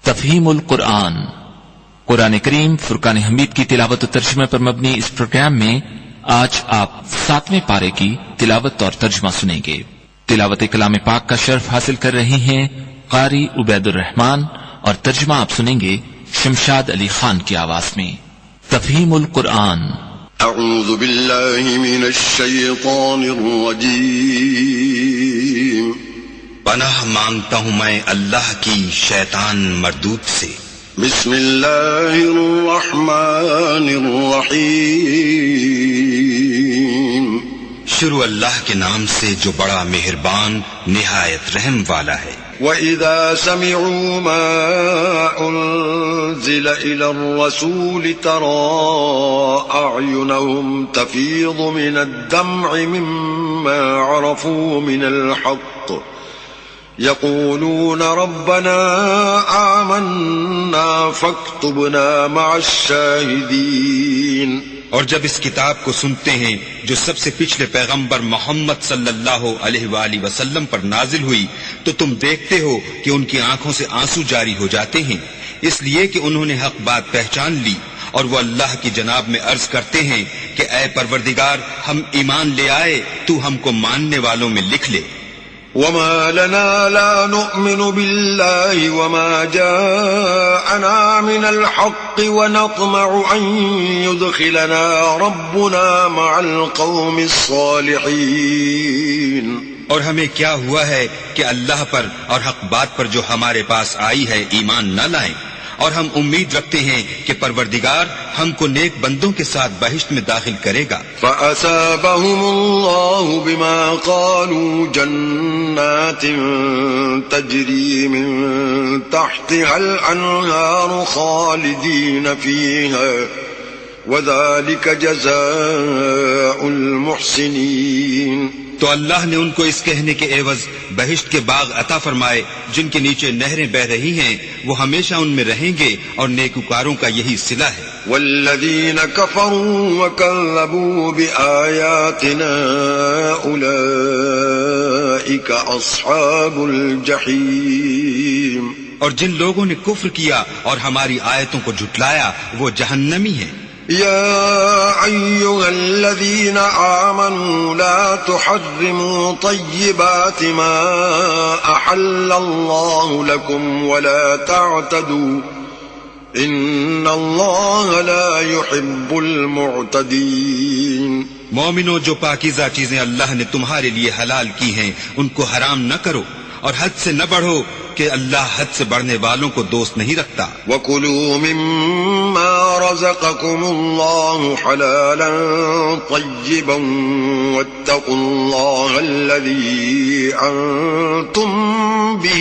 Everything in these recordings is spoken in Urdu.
تفہیم القرآن قرآن کریم فرقان حمید کی تلاوت و ترجمہ پر مبنی اس پروگرام میں آج آپ 7ویں پارے کی تلاوت اور ترجمہ سنیں گے۔ تلاوت کلام پاک کا شرف حاصل کر رہے ہیں قاری عبید الرحمان اور ترجمہ آپ سنیں گے شمشاد علی خان کی آواز میں۔ تفہیم القرآن۔ اعوذ باللہ من الشیطان الرجیم۔ پناہ مانگتا ہوں میں اللہ کی شیطان مردود سے۔ بسم اللہ الرحمن الرحیم۔ شروع اللہ کے نام سے جو بڑا مہربان نہایت رحم والا ہے۔ وَإِذَا سَمِعُوا مَا أُنزِلَ إِلَى الرَّسُولِ تَرَى أَعْيُنَهُمْ تَفِيضُ مِنَ الدَّمْعِ مِمَّا عَرَفُوا مِنَ الْحَقِّ يَقُولُونَ رَبَّنَا آمَنَّا فَاكْتُبْنَا مَعَ الشَّاهِدِينَ۔ اور جب اس کتاب کو سنتے ہیں جو سب سے پچھلے پیغمبر محمد صلی اللہ علیہ وآلہ وسلم پر نازل ہوئی تو تم دیکھتے ہو کہ ان کی آنکھوں سے آنسو جاری ہو جاتے ہیں، اس لیے کہ انہوں نے حق بات پہچان لی، اور وہ اللہ کی جناب میں عرض کرتے ہیں کہ اے پروردگار ہم ایمان لے آئے، تو ہم کو ماننے والوں میں لکھ لے۔ وما لنا لا نؤمن بالله وما جاءنا من الحق ونطمع أن يدخلنا ربنا مع القوم الصالحين۔ اور ہمیں کیا ہوا ہے کہ اللہ پر اور حق بات پر جو ہمارے پاس آئی ہے ایمان نہ لائیں، اور ہم امید رکھتے ہیں کہ پروردگار ہم کو نیک بندوں کے ساتھ بہشت میں داخل کرے گا۔ فَأَثَابَهُمُ اللَّهُ بِمَا قَالُوا جَنَّاتٍ تَجْرِي مِن تَحْتِهَا الْأَنْهَارُ خَالِدِينَ فِيهَا وَذَلِكَ جَزَاءُ الْمُحْسِنِينَ۔ تو اللہ نے ان کو اس کہنے کے عوض بہشت کے باغ عطا فرمائے جن کے نیچے نہریں بہ رہی ہیں، وہ ہمیشہ ان میں رہیں گے، اور نیکوکاروں کا یہی صلہ ہے۔ والذین کفروا وکذبوا بآیاتنا اولئک اصحاب الجحیم۔ اور جن لوگوں نے کفر کیا اور ہماری آیتوں کو جھٹلایا وہ جہنمی ہیں۔ يا أيها الذين آمنوا لا تحرموا طيبات ما أحل الله لكم ولا تعتدوا إن الله لا يحب المعتدين۔ مومنو، جو پاکیزہ چیزیں اللہ نے تمہارے لیے حلال کی ہیں ان کو حرام نہ کرو، اور حد سے نہ بڑھو کہ اللہ حد سے بڑھنے والوں کو دوست نہیں رکھتا۔ وَكُلُوا مِمَّا رَزَقَكُمُ اللَّهُ حَلَالًا طَيِّبًا وَاتَّقُوا اللَّهَ الَّذِي أَنتُم بِهِ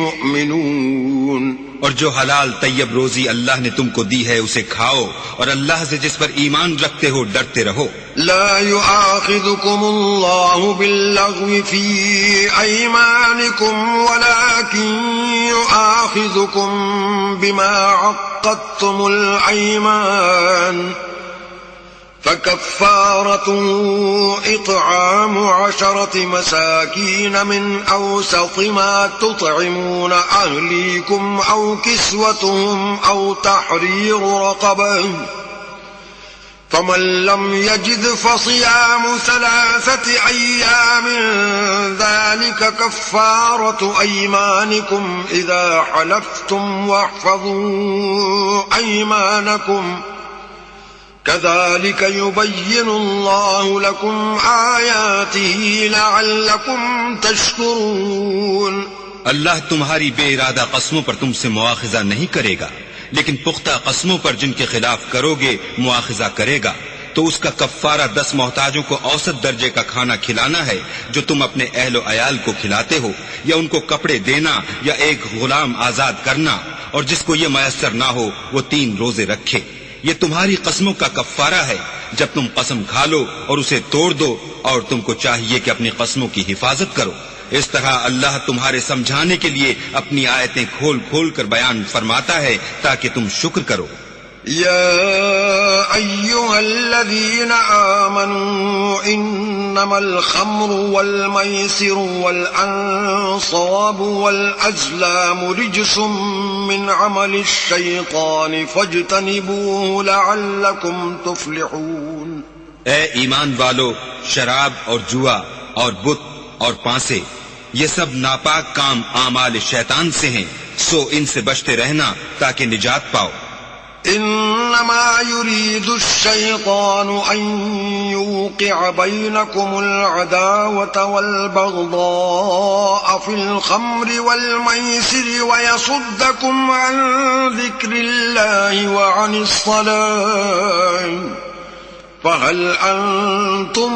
مُؤْمِنُونَ۔ اور جو حلال طیب روزی اللہ نے تم کو دی ہے اسے کھاؤ، اور اللہ سے جس پر ایمان رکھتے ہو ڈرتے رہو۔ لا يؤاخذكم الله باللغو في أيمانكم ولكن يؤاخذكم بما عقدتم الأيمان فكفارته إطعام 10 مساكين من أوسط ما تطعمون أهليكم أو كسوتهم أو تحرير رقبة فمن لم يجد فصيام 3 أيام ذلك كفارة أيمانكم إذا حلفتم واحفظوا أيمانكم كذلك يبين الله لكم آياته لعلكم تشكرون۔ اللہ تمہاری بے ارادہ قسموں پر تم سے مواخذہ نہیں کرے گا، لیکن پختہ قسموں پر جن کے خلاف کرو گے مواخذہ کرے گا، تو اس کا کفارہ 10 محتاجوں کو اوسط درجے کا کھانا کھلانا ہے جو تم اپنے اہل و عیال کو کھلاتے ہو، یا ان کو کپڑے دینا، یا ایک غلام آزاد کرنا، اور جس کو یہ میسر نہ ہو وہ 3 روزے رکھے۔ یہ تمہاری قسموں کا کفارہ ہے جب تم قسم کھا لو اور اسے توڑ دو، اور تم کو چاہیے کہ اپنی قسموں کی حفاظت کرو۔ اس طرح اللہ تمہارے سمجھانے کے لیے اپنی آیتیں کھول کھول کر بیان فرماتا ہے تاکہ تم شکر کرو۔ يا أيها الذين آمنوا إنما الخمر والميسر والأنصاب والأزلام رجس من عمل الشيطان فاجتنبوه لعلكم تفلحون. اے ایمان والو، شراب اور جوا اور بت اور پانسے یہ سب ناپاک کام اعمال شیطان سے ہیں، سو ان سے بچتے رہنا تاکہ نجات پاؤ. إنما يريد الشيطان أن يوقع بينكم العداوة والبغضاء في الخمر والميسر ويصدكم عن ذكر الله وعن الصلاة فهل أنتم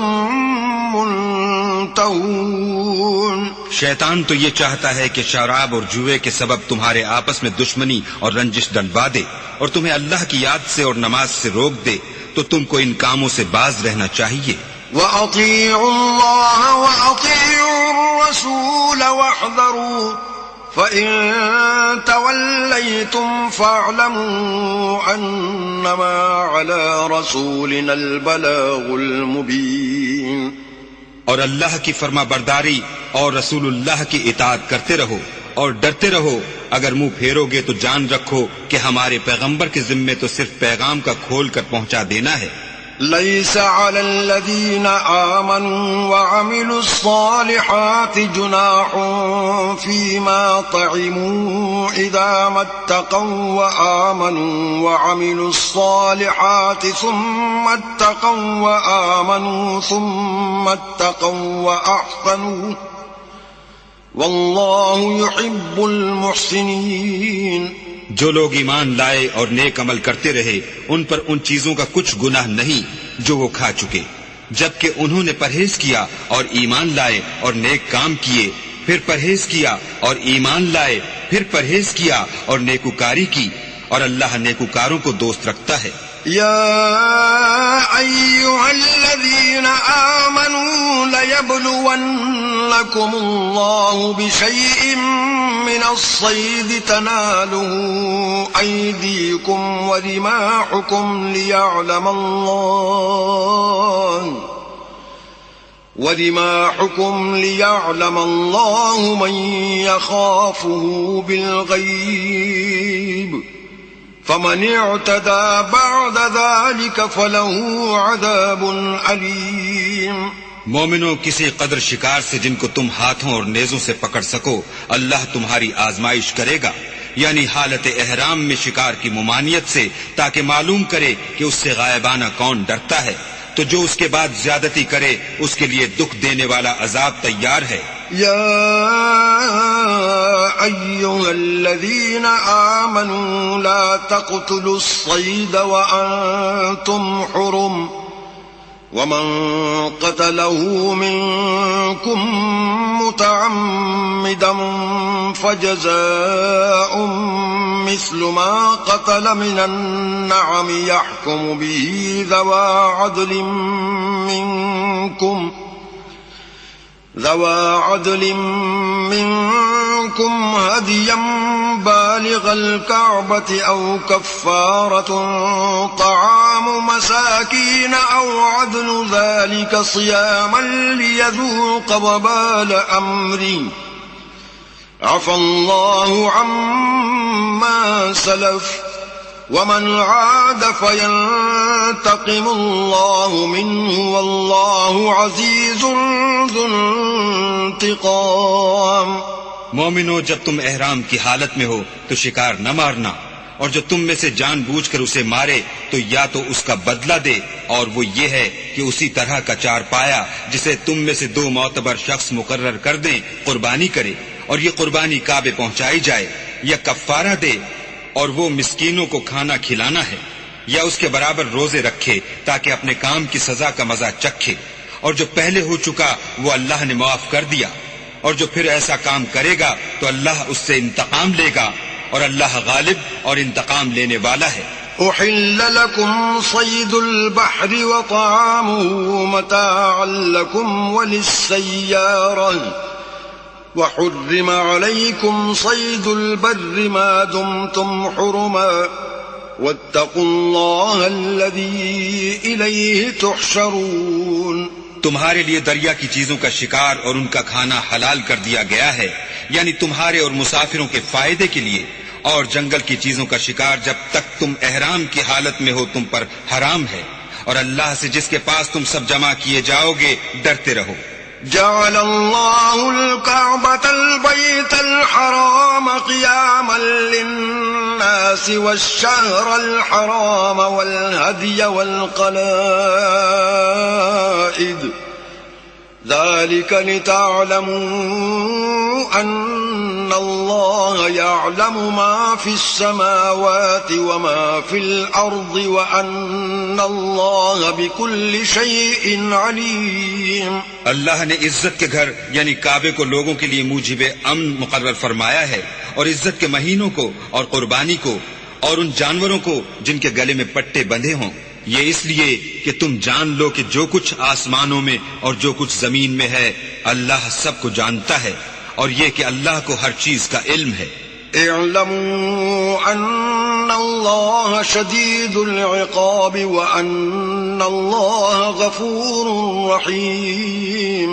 منتهون. شیطان تو یہ چاہتا ہے کہ شراب اور جوئے کے سبب تمہارے آپس میں دشمنی اور رنجش ڈلوا دے اور تمہیں اللہ کی یاد سے اور نماز سے روک دے، تو تم کو ان کاموں سے باز رہنا چاہیے. وَأَطِيعُوا اللَّهَ وَأَطِيعُوا الرَّسُولَ وَاحْذَرُوا فَإِن تَوَلَّيْتُمْ فَاعْلَمُوا أَنَّمَا عَلَى رَسُولِنَا الْبَلَاغُ الْمُبِينُ. اور اللہ کی فرما برداری اور رسول اللہ کی اطاعت کرتے رہو اور ڈرتے رہو. اگر منہ پھیرو گے تو جان رکھو کہ ہمارے پیغمبر کے ذمے تو صرف پیغام کا کھول کر پہنچا دینا ہے. ليس على الذين آمنوا وعملوا الصالحات جناح فيما طعموا إذا ما اتقوا وآمنوا وعملوا الصالحات ثم اتقوا وآمنوا ثم اتقوا وأحسنوا والله يحب المحسنين. جو لوگ ایمان لائے اور نیک عمل کرتے رہے ان پر ان چیزوں کا کچھ گناہ نہیں جو وہ کھا چکے، جبکہ انہوں نے پرہیز کیا اور ایمان لائے اور نیک کام کیے، پھر پرہیز کیا اور ایمان لائے، پھر پرہیز کیا اور نیکوکاری کی، اور اللہ نیکوکاروں کو دوست رکھتا ہے. يا أيها الذين آمنوا ليبلونكم الله بشيء من الصيد تناله أيديكم ورماحكم ليعلم الله من يخافه بالغيب فمن اعتدى بعد ذلك فله عذاب عليم. مومنوں، کسی قدر شکار سے جن کو تم ہاتھوں اور نیزوں سے پکڑ سکو اللہ تمہاری آزمائش کرے گا، یعنی حالت احرام میں شکار کی ممانعت سے، تاکہ معلوم کرے کہ اس سے غائبانہ کون ڈرتا ہے، تو جو اس کے بعد زیادتی کرے اس کے لیے دکھ دینے والا عذاب تیار ہے. يا أيها الذين آمنوا لا تقتلوا الصيد وأنتم حرم ومن قتله منكم متعمدا فجزاء مثل ما قتل من النعم يحكم به ذوى عدل منكم هديا بالغ الكعبة أو كفارة طعام مساكين أو عدل ذلك صياما ليذوق وبال أمري عفى الله عما سلف ومن عاد فينتقم الله منه والله عزيز ذو انتقام. مومنو، جب تم احرام کی حالت میں ہو تو شکار نہ مارنا، اور جو تم میں سے جان بوجھ کر اسے مارے تو یا تو اس کا بدلہ دے، اور وہ یہ ہے کہ اسی طرح کا چار پایا جسے تم میں سے 2 معتبر شخص مقرر کر دیں قربانی کرے، اور یہ قربانی کعبے پہنچائی جائے، یا کفارہ دے اور وہ مسکینوں کو کھانا کھلانا ہے، یا اس کے برابر روزے رکھے تاکہ اپنے کام کی سزا کا مزہ چکھے، اور جو پہلے ہو چکا وہ اللہ نے معاف کر دیا، اور جو پھر ایسا کام کرے گا تو اللہ اس سے انتقام لے گا، اور اللہ غالب اور انتقام لینے والا ہے. أحل لكم صيد البحر وطعامه متاعا لكم وللسيارة وحرم عليكم صيد البر ما دمتم حرما واتقوا الله الذي إليه تحشرون. تمہارے لیے دریا کی چیزوں کا شکار اور ان کا کھانا حلال کر دیا گیا ہے، یعنی تمہارے اور مسافروں کے فائدے کے لیے، اور جنگل کی چیزوں کا شکار جب تک تم احرام کی حالت میں ہو تم پر حرام ہے، اور اللہ سے جس کے پاس تم سب جمع کیے جاؤ گے ڈرتے رہو. جعل الله الكعبة البيت الحرام قياما للناس والشهر الحرام والهدي والقلائد ذلك لتعلموا أن الله يعلم ما في السماوات وما في الأرض وأن الله بكل شيء عليم. اللہ نے عزت کے گھر یعنی کعبے کو لوگوں کے لیے موجب امن مقرر فرمایا ہے، اور عزت کے مہینوں کو اور قربانی کو اور ان جانوروں کو جن کے گلے میں پٹے بندھے ہوں، یہ اس لیے کہ تم جان لو کہ جو کچھ آسمانوں میں اور جو کچھ زمین میں ہے اللہ سب کو جانتا ہے، اور یہ کہ اللہ کو ہر چیز کا علم ہے. اعلموا ان اللہ شدید العقاب وان اللہ غفور رحیم.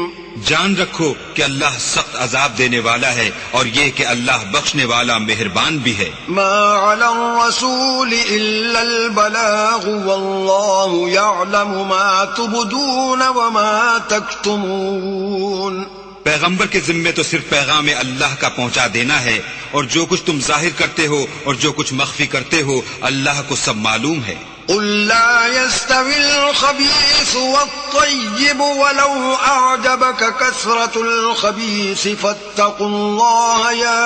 جان رکھو کہ اللہ سخت عذاب دینے والا ہے، اور یہ کہ اللہ بخشنے والا مہربان بھی ہے. ما علی الرسول الا البلاغ واللہ یعلم ما تبدون وما تکتمون. پیغمبر کے ذمے تو صرف پیغام اللہ کا پہنچا دینا ہے، اور جو کچھ تم ظاہر کرتے ہو اور جو کچھ مخفی کرتے ہو اللہ کو سب معلوم ہے. قل لا يستوي الخبيث والطيب ولو أعجبك كثرة الخبيث فاتقوا الله يا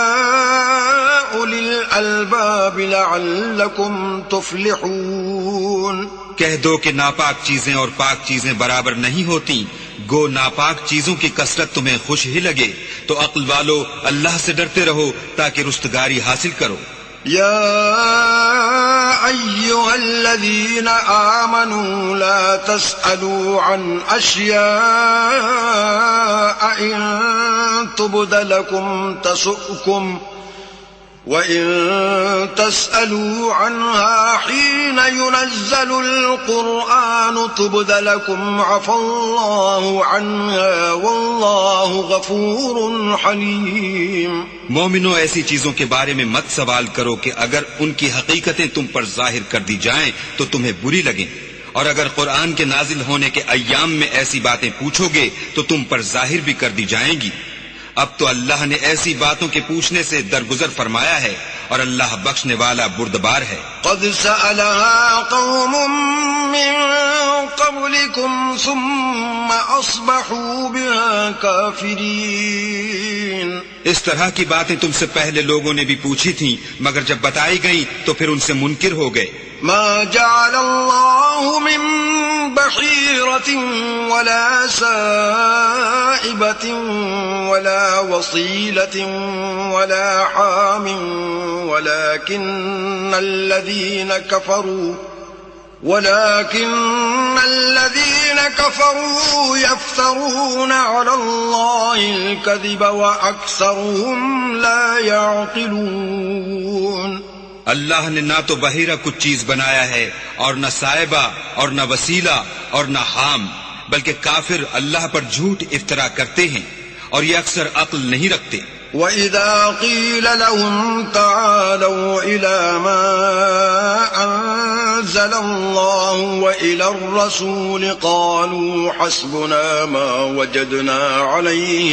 أولي الألباب لعلكم تفلحون. کہہ دو کہ ناپاک چیزیں اور پاک چیزیں برابر نہیں ہوتی، گو ناپاک چیزوں کی کثرت تمہیں خوش ہی لگے تو عقل والو اللہ سے ڈرتے رہو تاکہ رستگاری حاصل کرو. يا أيها الذين آمنوا لا تسألوا عن أشياء إن تبد لكم تسؤكم وإن تسألوا عنها حين ينزل القرآن تبد لكم عفى الله عنها والله غفور حليم. مومنو ایسی چیزوں کے بارے میں مت سوال کرو کہ اگر ان کی حقیقتیں تم پر ظاہر کر دی جائیں تو تمہیں بری لگیں، اور اگر قرآن کے نازل ہونے کے ایام میں ایسی باتیں پوچھو گے تو تم پر ظاہر بھی کر دی جائیں گی. اب تو اللہ نے ایسی باتوں کے پوچھنے سے درگزر فرمایا ہے، اور اللہ بخشنے والا بردبار ہے. قد سألها قوم من قبلكم ثم أصبحوا بها كافرين. اس طرح کی باتیں تم سے پہلے لوگوں نے بھی پوچھی تھیں، مگر جب بتائی گئیں تو پھر ان سے منکر ہو گئے. ما جعل الله من بحيرة ولا سائبة ولا وصيلة ولا حام ولكن الذين كفروا يفترون على الله الكذب وأكثرهم لا يعقلون. اللہ نے نہ تو بحیرہ کچھ چیز بنایا ہے اور نہ صائبہ اور نہ وسیلہ اور نہ حام، بلکہ کافر اللہ پر جھوٹ افطرا کرتے ہیں اور یہ اکثر عقل نہیں رکھتے. وَإِذَا قِيلَ لَهُمْ تَعَالَوْا إِلَى مَا أَنزَلَ اللَّهُ وَإِلَى الرَّسُولِ قَالُوا حَسْبُنَا مَا وَجَدْنَا عَلَيْهِ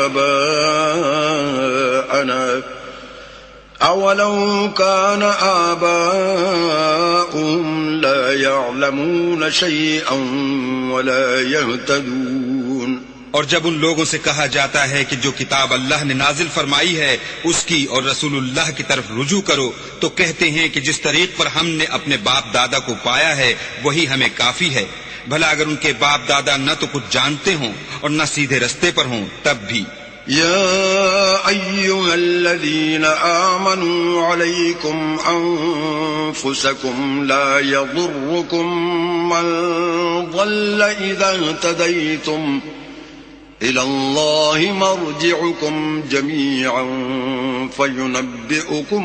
آبَاءَنَا أَوَلَوْ كَانَ آبَاؤُهُمْ لَا يَعْلَمُونَ شَيْئًا وَلَا يَهْتَدُونَ. اور جب ان لوگوں سے کہا جاتا ہے کہ جو کتاب اللہ نے نازل فرمائی ہے اس کی اور رسول اللہ کی طرف رجوع کرو تو کہتے ہیں کہ جس طریق پر ہم نے اپنے باپ دادا کو پایا ہے وہی ہمیں کافی ہے. بھلا اگر ان کے باپ دادا نہ تو کچھ جانتے ہوں اور نہ سیدھے رستے پر ہوں تب بھی. يا أيها الذين آمنوا عليكم أنفسكم لا يضركم من ضل إذا اهتديتم إلى الله مرجعكم جميعا فينبئكم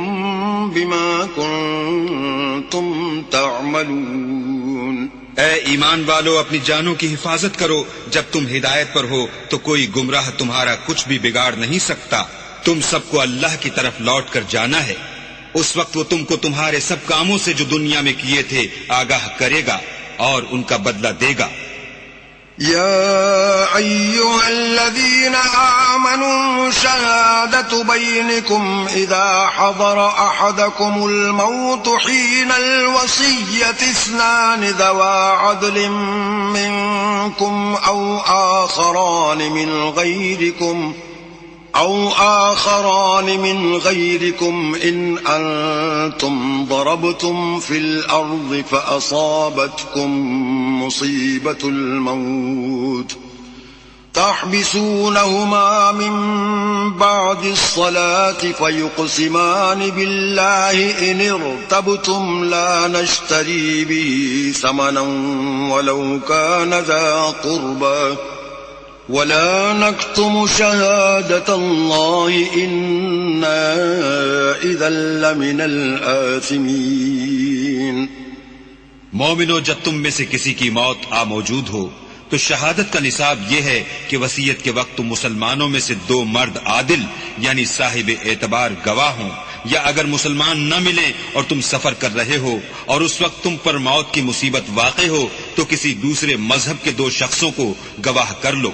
بما كنتم تعملون. اے ایمان والو، اپنی جانوں کی حفاظت کرو. جب تم ہدایت پر ہو تو کوئی گمراہ تمہارا کچھ بھی بگاڑ نہیں سکتا. تم سب کو اللہ کی طرف لوٹ کر جانا ہے. اس وقت وہ تم کو تمہارے سب کاموں سے جو دنیا میں کیے تھے آگاہ کرے گا اور ان کا بدلہ دے گا. يا أيها الذين آمنوا شهادة بينكم إذا حضر أحدكم الموت حين الوصية اثنان ذوى عدل منكم أو آخران من غيركم إن أنتم ضربتم في الأرض فأصابتكم مصيبة الموت تحبسونهما من بعد الصلاة فيقسمان بالله إن ارتبتم لا نشتري به ثمنا ولو كان ذا قربى ولا نكتم شهادة الله إنا إذا لمن الآثمين. مومنو، جب تم میں سے کسی کی موت آ موجود ہو تو شہادت کا نصاب یہ ہے کہ وصیت کے وقت تم مسلمانوں میں سے 2 مرد عادل یعنی صاحب اعتبار گواہ ہوں، یا اگر مسلمان نہ ملیں اور تم سفر کر رہے ہو اور اس وقت تم پر موت کی مصیبت واقع ہو تو کسی دوسرے مذہب کے 2 شخصوں کو گواہ کر لو.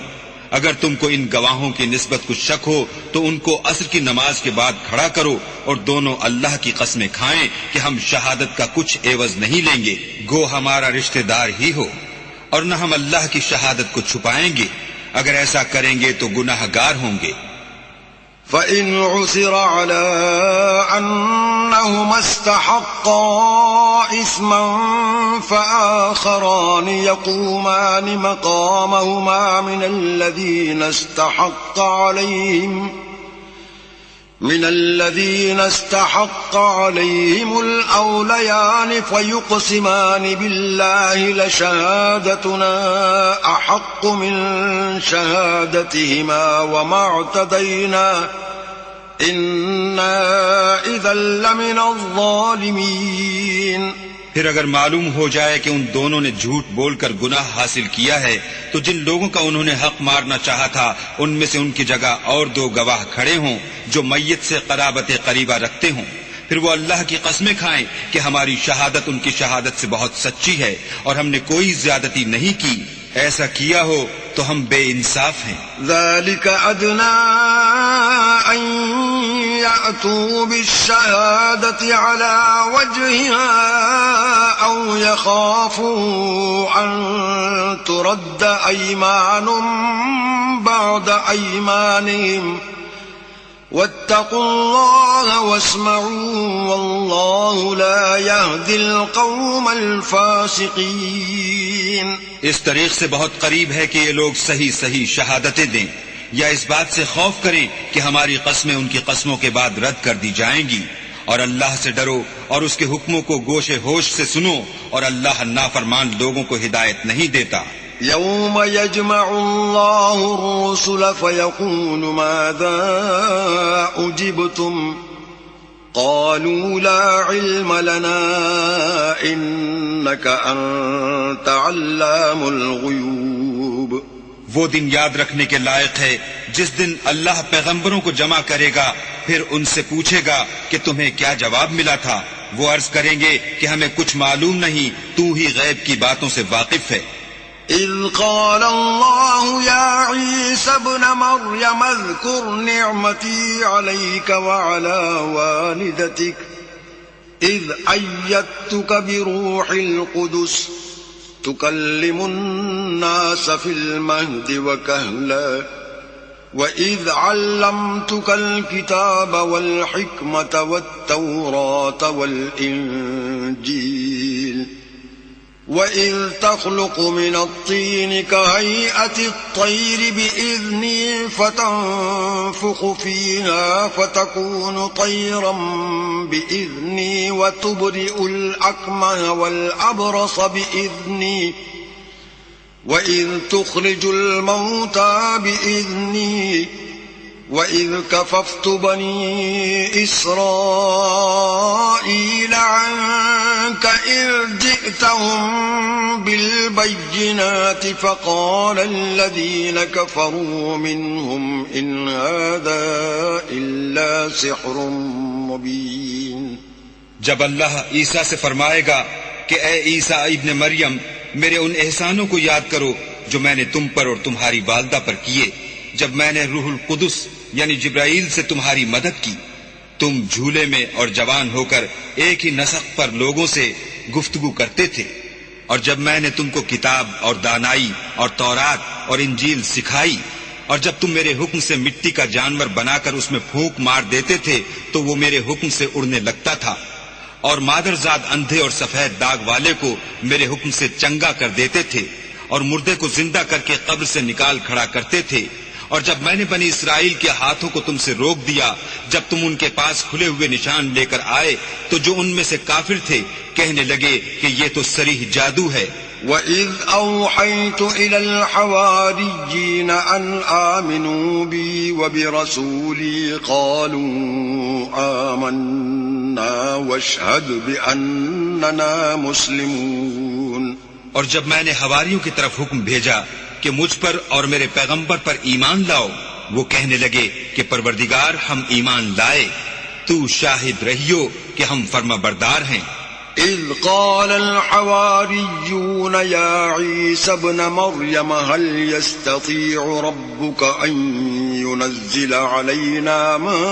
اگر تم کو ان گواہوں کی نسبت کچھ شک ہو تو ان کو عصر کی نماز کے بعد کھڑا کرو اور دونوں اللہ کی قسمیں کھائیں کہ ہم شہادت کا کچھ عوض نہیں لیں گے، گو ہمارا رشتہ دار ہی ہو، اور نہ ہم اللہ کی شہادت کو چھپائیں گے. اگر ایسا کریں گے تو گناہ گار ہوں گے. فَإِنْ عُثِرَ عَلَىٰ أَنَّهُمَا اسْتَحَقَّا إِثْمًا فَآخَرَانِ يَقُومَانِ مَقَامَهُمَا من الذين استحق عليهم الأوليان فيقسمان بالله لشهادتنا أحق من شهادتهما وما اعتدينا إنا إذا لمن الظالمين. پھر اگر معلوم ہو جائے کہ ان دونوں نے جھوٹ بول کر گناہ حاصل کیا ہے تو جن لوگوں کا انہوں نے حق مارنا چاہا تھا ان میں سے ان کی جگہ اور 2 گواہ کھڑے ہوں جو میت سے قرابت قریبہ رکھتے ہوں. پھر وہ اللہ کی قسمیں کھائیں کہ ہماری شہادت ان کی شہادت سے بہت سچی ہے اور ہم نے کوئی زیادتی نہیں کی. ایسا کیا ہو تو ہم بے انصاف ہیں. ذلك أدنى أن يأتوا بالشهادة على وجهها أو يخافوا أن ترد أيمان بعد أيمانهم واتقوا الله واسمعوا والله لا يهدي القوم الفاسقين. اس طریق سے بہت قریب ہے کہ یہ لوگ صحیح شہادتیں دیں یا اس بات سے خوف کریں کہ ہماری قسمیں ان کی قسموں کے بعد رد کر دی جائیں گی. اور اللہ سے ڈرو اور اس کے حکموں کو گوش ہوش سے سنو، اور اللہ نافرمان لوگوں کو ہدایت نہیں دیتا. يوم يجمع الله الرسل فيقول ماذا أجبتم قالوا لا علم لنا إنك أنت علام الغيوب. وہ دن یاد رکھنے کے لائق ہے جس دن اللہ پیغمبروں کو جمع کرے گا، پھر ان سے پوچھے گا کہ تمہیں کیا جواب ملا تھا. وہ عرض کریں گے کہ ہمیں کچھ معلوم نہیں، تو ہی غیب کی باتوں سے واقف ہے. إذ قال الله يا عيسى ابن مريم اذكر نعمتي عليك وعلى والدتك إذ أيدتك بروح القدس تكلم الناس في المهد وكهلا وإذ علمتك الكتاب والحكمة والتوراة والإنجيل وَإِذْ تَخْلُقُ مِنَ الطِّينِ كَهَيْئَةِ الطَّيْرِ بِإِذْنِي فَتَنفُخُ فِيهَا فَتَكُونُ طَيْرًا بِإِذْنِي وَتُبْرِئُ الْأَكْمَهَ وَالْأَبْرَصَ بِإِذْنِي وَإِذْ تُخْرِجُ الْمَوْتَى بِإِذْنِي وَإِذْ كَفَفْتُ بَنِي إِسْرَائِيلَ عَنكَ إِذْ جِئْتَهُم بِالْبَيِّنَاتِ فَقَالَ الَّذِينَ كَفَرُوا مِنْهُمْ إِنْ هَذَا إِلَّا سِحْرٌ مُبِينٌ۔ جب اللہ عیسیٰ سے فرمائے گا کہ اے عیسیٰ ابن مریم، میرے ان احسانوں کو یاد کرو جو میں نے تم پر اور تمہاری والدہ پر کیے، جب میں نے روح القدس یعنی جبرائیل سے تمہاری مدد کی، تم جھولے میں اور جوان ہو کر ایک ہی نسق پر لوگوں سے گفتگو کرتے تھے، اور جب میں نے تم کو کتاب اور دانائی اور تورات اور انجیل سکھائی، اور جب تم میرے حکم سے مٹی کا جانور بنا کر اس میں پھونک مار دیتے تھے تو وہ میرے حکم سے اڑنے لگتا تھا، اور مادرزاد اندھے اور سفید داغ والے کو میرے حکم سے چنگا کر دیتے تھے، اور مردے کو زندہ کر کے قبر سے نکال کھڑا کرتے تھے، اور جب میں نے بنی اسرائیل کے ہاتھوں کو تم سے روک دیا جب تم ان کے پاس کھلے ہوئے نشان لے کر آئے تو جو ان میں سے کافر تھے کہنے لگے کہ یہ تو صریح جادو ہے۔ وَإِذْ أَوْحَيْتُ إِلَى الْحَوَارِيِّينَ أَنْ آمِنُوا بِي وَبِرَسُولِي قَالُوا آمَنَّا وَاشْهَدْ بِأَنَّنَا مُسْلِمُونَ۔ اور جب میں نے حواریوں کی طرف حکم بھیجا کہ مجھ پر اور میرے پیغمبر پر ایمان لاؤ، وہ کہنے لگے کہ پروردگار ہم ایمان لائے، تو شاہد رہیو کہ ہم فرما بردار ہیں۔ إذ قال الحواريون يا عيسى ابن مريم هل يستطيع ربك أن ينزل علينا مائدة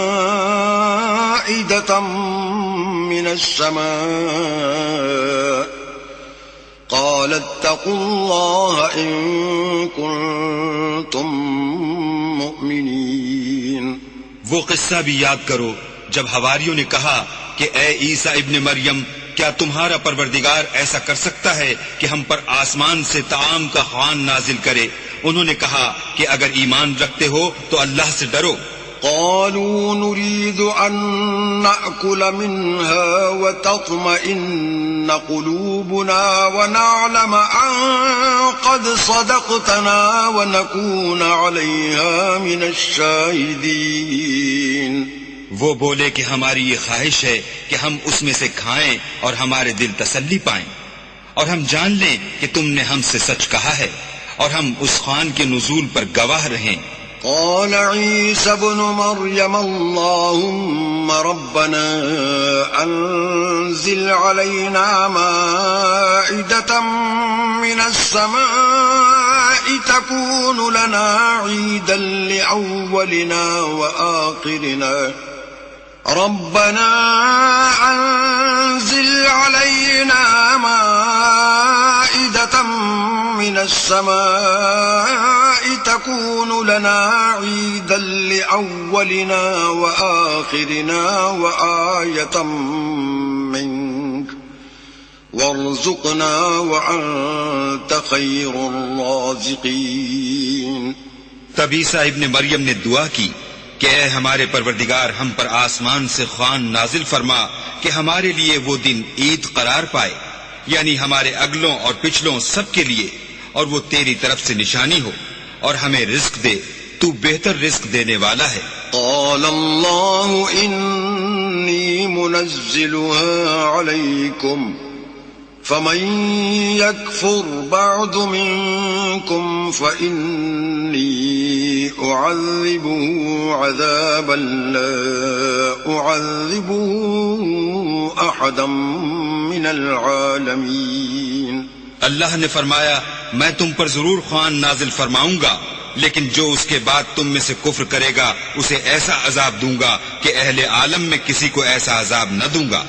من السماء قال اتقوا الله إن كنتم مؤمنين۔ وہ قصہ بھی یاد کرو جب حواریوں نے کہا کہ اے عیسیٰ ابن مریم، کیا تمہارا پروردگار ایسا کر سکتا ہے کہ ہم پر آسمان سے طعام کا خوان نازل کرے؟ انہوں نے کہا کہ اگر ایمان رکھتے ہو تو اللہ سے ڈرو۔ قالوا نريد أن نأكل منها وتطمئن قلوبنا ونعلم أن قد صدقتنا ونكون عليها من الشاهدين۔ وہ بولے کہ ہماری یہ خواہش ہے کہ ہم اس میں سے کھائیں اور ہمارے دل تسلی پائیں، اور ہم جان لیں کہ تم نے ہم سے سچ کہا ہے، اور ہم اس خوان کے نزول پر گواہ رہیں۔ قال عيسى ابن مريم اللهم ربنا أنزل علينا مائدة من السماء تكون لنا عيدا لأولنا وآخرنا ربنا أنزل علينا مائدة من السماء تكون لنا عيدا لأولنا وآخرنا وآية منك وارزقنا وأنت خير الرازقين۔ تب عیسیٰ ابن مریم نے دعا کی کہ اے ہمارے پروردگار، ہم پر آسمان سے خوان نازل فرما کہ ہمارے لیے وہ دن عید قرار پائے، یعنی ہمارے اگلوں اور پچھلوں سب کے لیے، اور وہ تیری طرف سے نشانی ہو، اور ہمیں رزق دے، تو بہتر رزق دینے والا ہے۔ قال الله إني منزلها عليكم فمن يكفر بعد منكم فإني أعذبه عذابا لا أعذبه أحدا من العالمين۔ اللہ نے فرمایا میں تم پر ضرور خوان نازل فرماؤں گا، لیکن جو اس کے بعد تم میں سے کفر کرے گا اسے ایسا عذاب دوں گا کہ اہل عالم میں کسی کو ایسا عذاب نہ دوں گا۔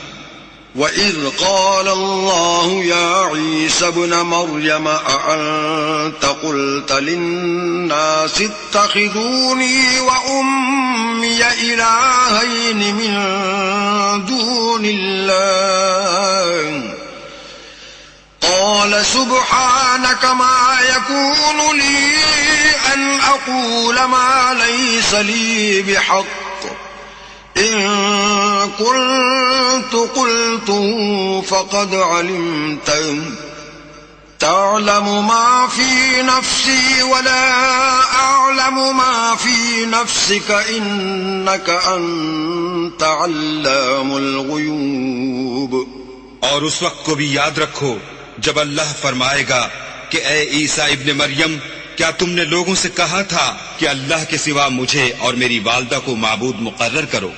وَإِذْ قَالَ اللَّهُ يَا عِيسَى ابْنَ مَرْيَمَ أَأَنْتَ قُلْتَ لِلنَّاسِ اتَّخِذُونِي وَأُمِّيَ إِلَٰهَيْنِ مِن دُونِ اللَّهِ قال سبحانك ما يكون لي أن أقول ما ليس لي بحق إن كنت قلته فقد علمته تعلم ما في نفسي ولا أعلم ما في نفسك إنك أنت علام الغيوب. اور اس وقت کو بھی یاد رکھو جب اللہ فرمائے گا کہ اے عیسیٰ ابن مریم، کیا تم نے لوگوں سے کہا تھا کہ اللہ کے سوا مجھے اور میری والدہ کو معبود مقرر کرو؟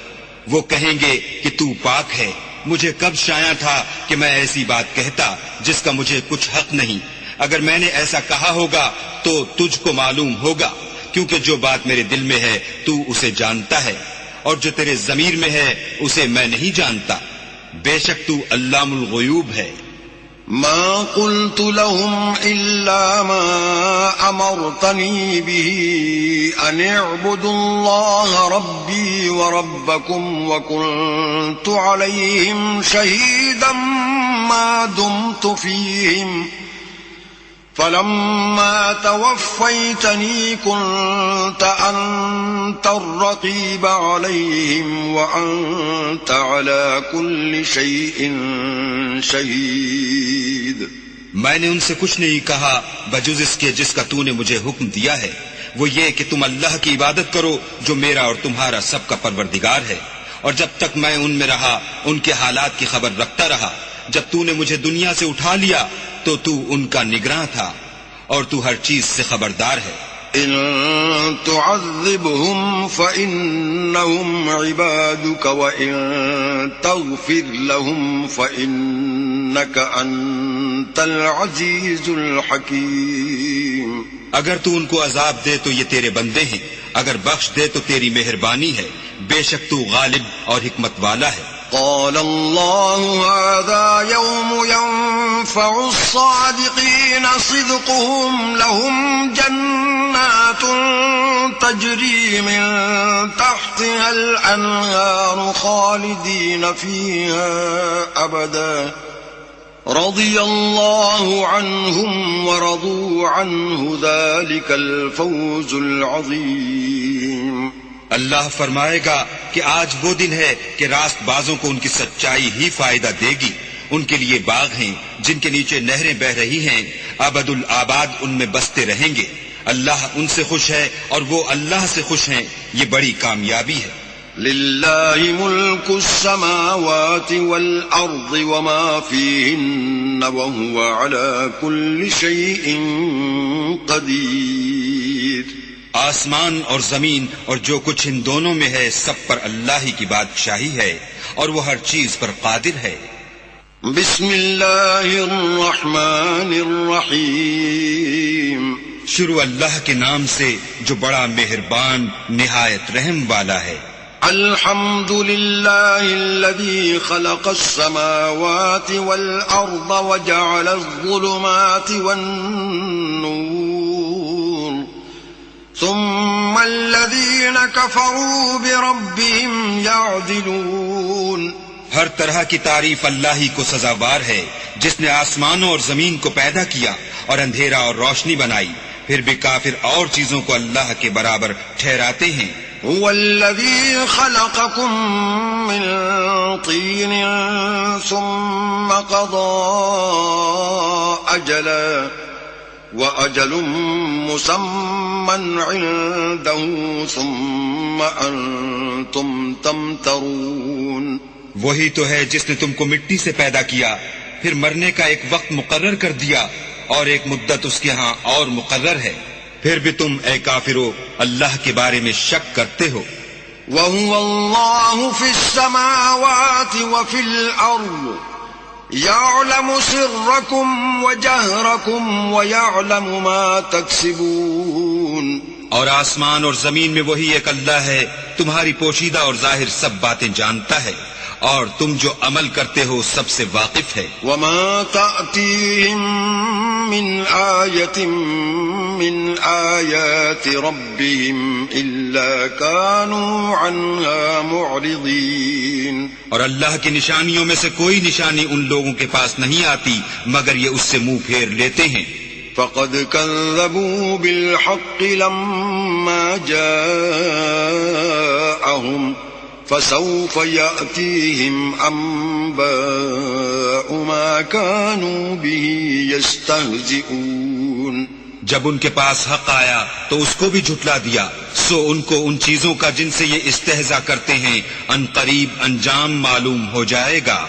وہ کہیں گے کہ تو پاک ہے، مجھے کب شایع تھا کہ میں ایسی بات کہتا جس کا مجھے کچھ حق نہیں. اگر میں نے ایسا کہا ہوگا تو تجھ کو معلوم ہوگا، کیونکہ جو بات میرے دل میں ہے تو اسے جانتا ہے، اور جو تیرے ضمیر میں ہے اسے میں نہیں جانتا. بے شک تو علام الغیوب ہے. ما قلت لهم إلا ما أمرتني به أن اعبدوا الله ربي وربكم وكنت عليهم شهيدا ما دمت فيهم فلما توفيتني كنت أنت الرقيب عليهم وأنت على كل شيء شهيد. میں نے ان سے کچھ نہیں کہا بجز اس کے جس کا تو نے مجھے حکم دیا ہے، وہ یہ کہ تم اللہ کی عبادت کرو جو میرا اور تمہارا سب کا پروردگار ہے. اور جب تک میں ان میں رہا ان کے حالات کی خبر رکھتا رہا. جب تو نے مجھے دنیا سے اٹھا لیا تو تو ان کا نگراں تھا اور تو ہر چیز سے خبردار ہے. إن تعذبهم فإنهم عبادك وإن تغفر لهم فإنك أنت العزيز الحكيم. اگر تو ان کو عذاب دے تو یہ تیرے بندے ہیں، اگر بخش دے تو تیری مہربانی ہے. بے شک تو غالب اور حکمت والا ہے. قال الله هذا يوم ينفع الصادقين صدقهم لهم جنات تجري من تحتها الأنهار خالدين فيها أبدا رضي الله عنهم ورضوا عنه ذلك الفوز العظيم. اللہ فرمائے گا کہ آج وہ دن ہے کہ راست بازوں کو ان کی سچائی ہی فائدہ دے گی. ان کے لیے باغ ہیں جن کے نیچے نہریں بہ رہی ہیں، ابد الآباد ان میں بستے رہیں گے. اللہ ان سے خوش ہے اور وہ اللہ سے خوش ہیں. یہ بڑی کامیابی ہے. لله ملك السماوات والأرض وما فيهن وهو على كل شيء قدير. آسمان اور زمین اور جو کچھ ان دونوں میں ہے سب پر اللہ ہی کی بادشاہی ہے اور وہ ہر چیز پر قادر ہے. بسم اللہ الرحمن الرحیم. شروع اللہ کے نام سے جو بڑا مہربان نہایت رحم والا ہے. الحمد للہ الذی خلق السماوات والارض وجعل الظلمات والنور ثم الذین كفروا بربهم يعدلون. ہر طرح کی تعریف اللہ ہی کو سزاوار ہے جس نے آسمانوں اور زمین کو پیدا کیا اور اندھیرا اور روشنی بنائی. پھر بھی کافر اور چیزوں کو اللہ کے برابر ٹھہراتے ہیں. هو الذي خلقكم من طين ثم قضى أجلا وأجل مسمى عنده ثم أنتم تمترون. وہی تو ہے جس نے تم کو مٹی سے پیدا کیا، پھر مرنے کا ایک وقت مقرر کر دیا اور ایک مدت اس کے ہاں اور مقرر ہے. پھر بھی تم اے کافرو اللہ کے بارے میں شک کرتے ہو. وهو الله في السماوات وفي الأرض يعلم سركم وجهركم ويعلم ما تكسبون. اور آسمان اور زمین میں وہی ایک اللہ ہے، تمہاری پوشیدہ اور ظاہر سب باتیں جانتا ہے اور تم جو عمل کرتے ہو سب سے واقف ہے. وما تأتيهم من آية من آيات ربهم إلا كانوا عنها معرضين. اور اللہ کی نشانیوں میں سے کوئی نشانی ان لوگوں کے پاس نہیں آتی مگر یہ اس سے منہ پھیر لیتے ہیں. فقد كذبوا بالحق لما جاءهم فسوف يأتيهم أنباء ما كانوا به يستهزئون. جب ان کے پاس حق آیا تو اس کو بھی جھٹلا دیا، سو ان کو ان چیزوں کا جن سے یہ استہزاء کرتے ہیں ان قریب انجام معلوم ہو جائے گا.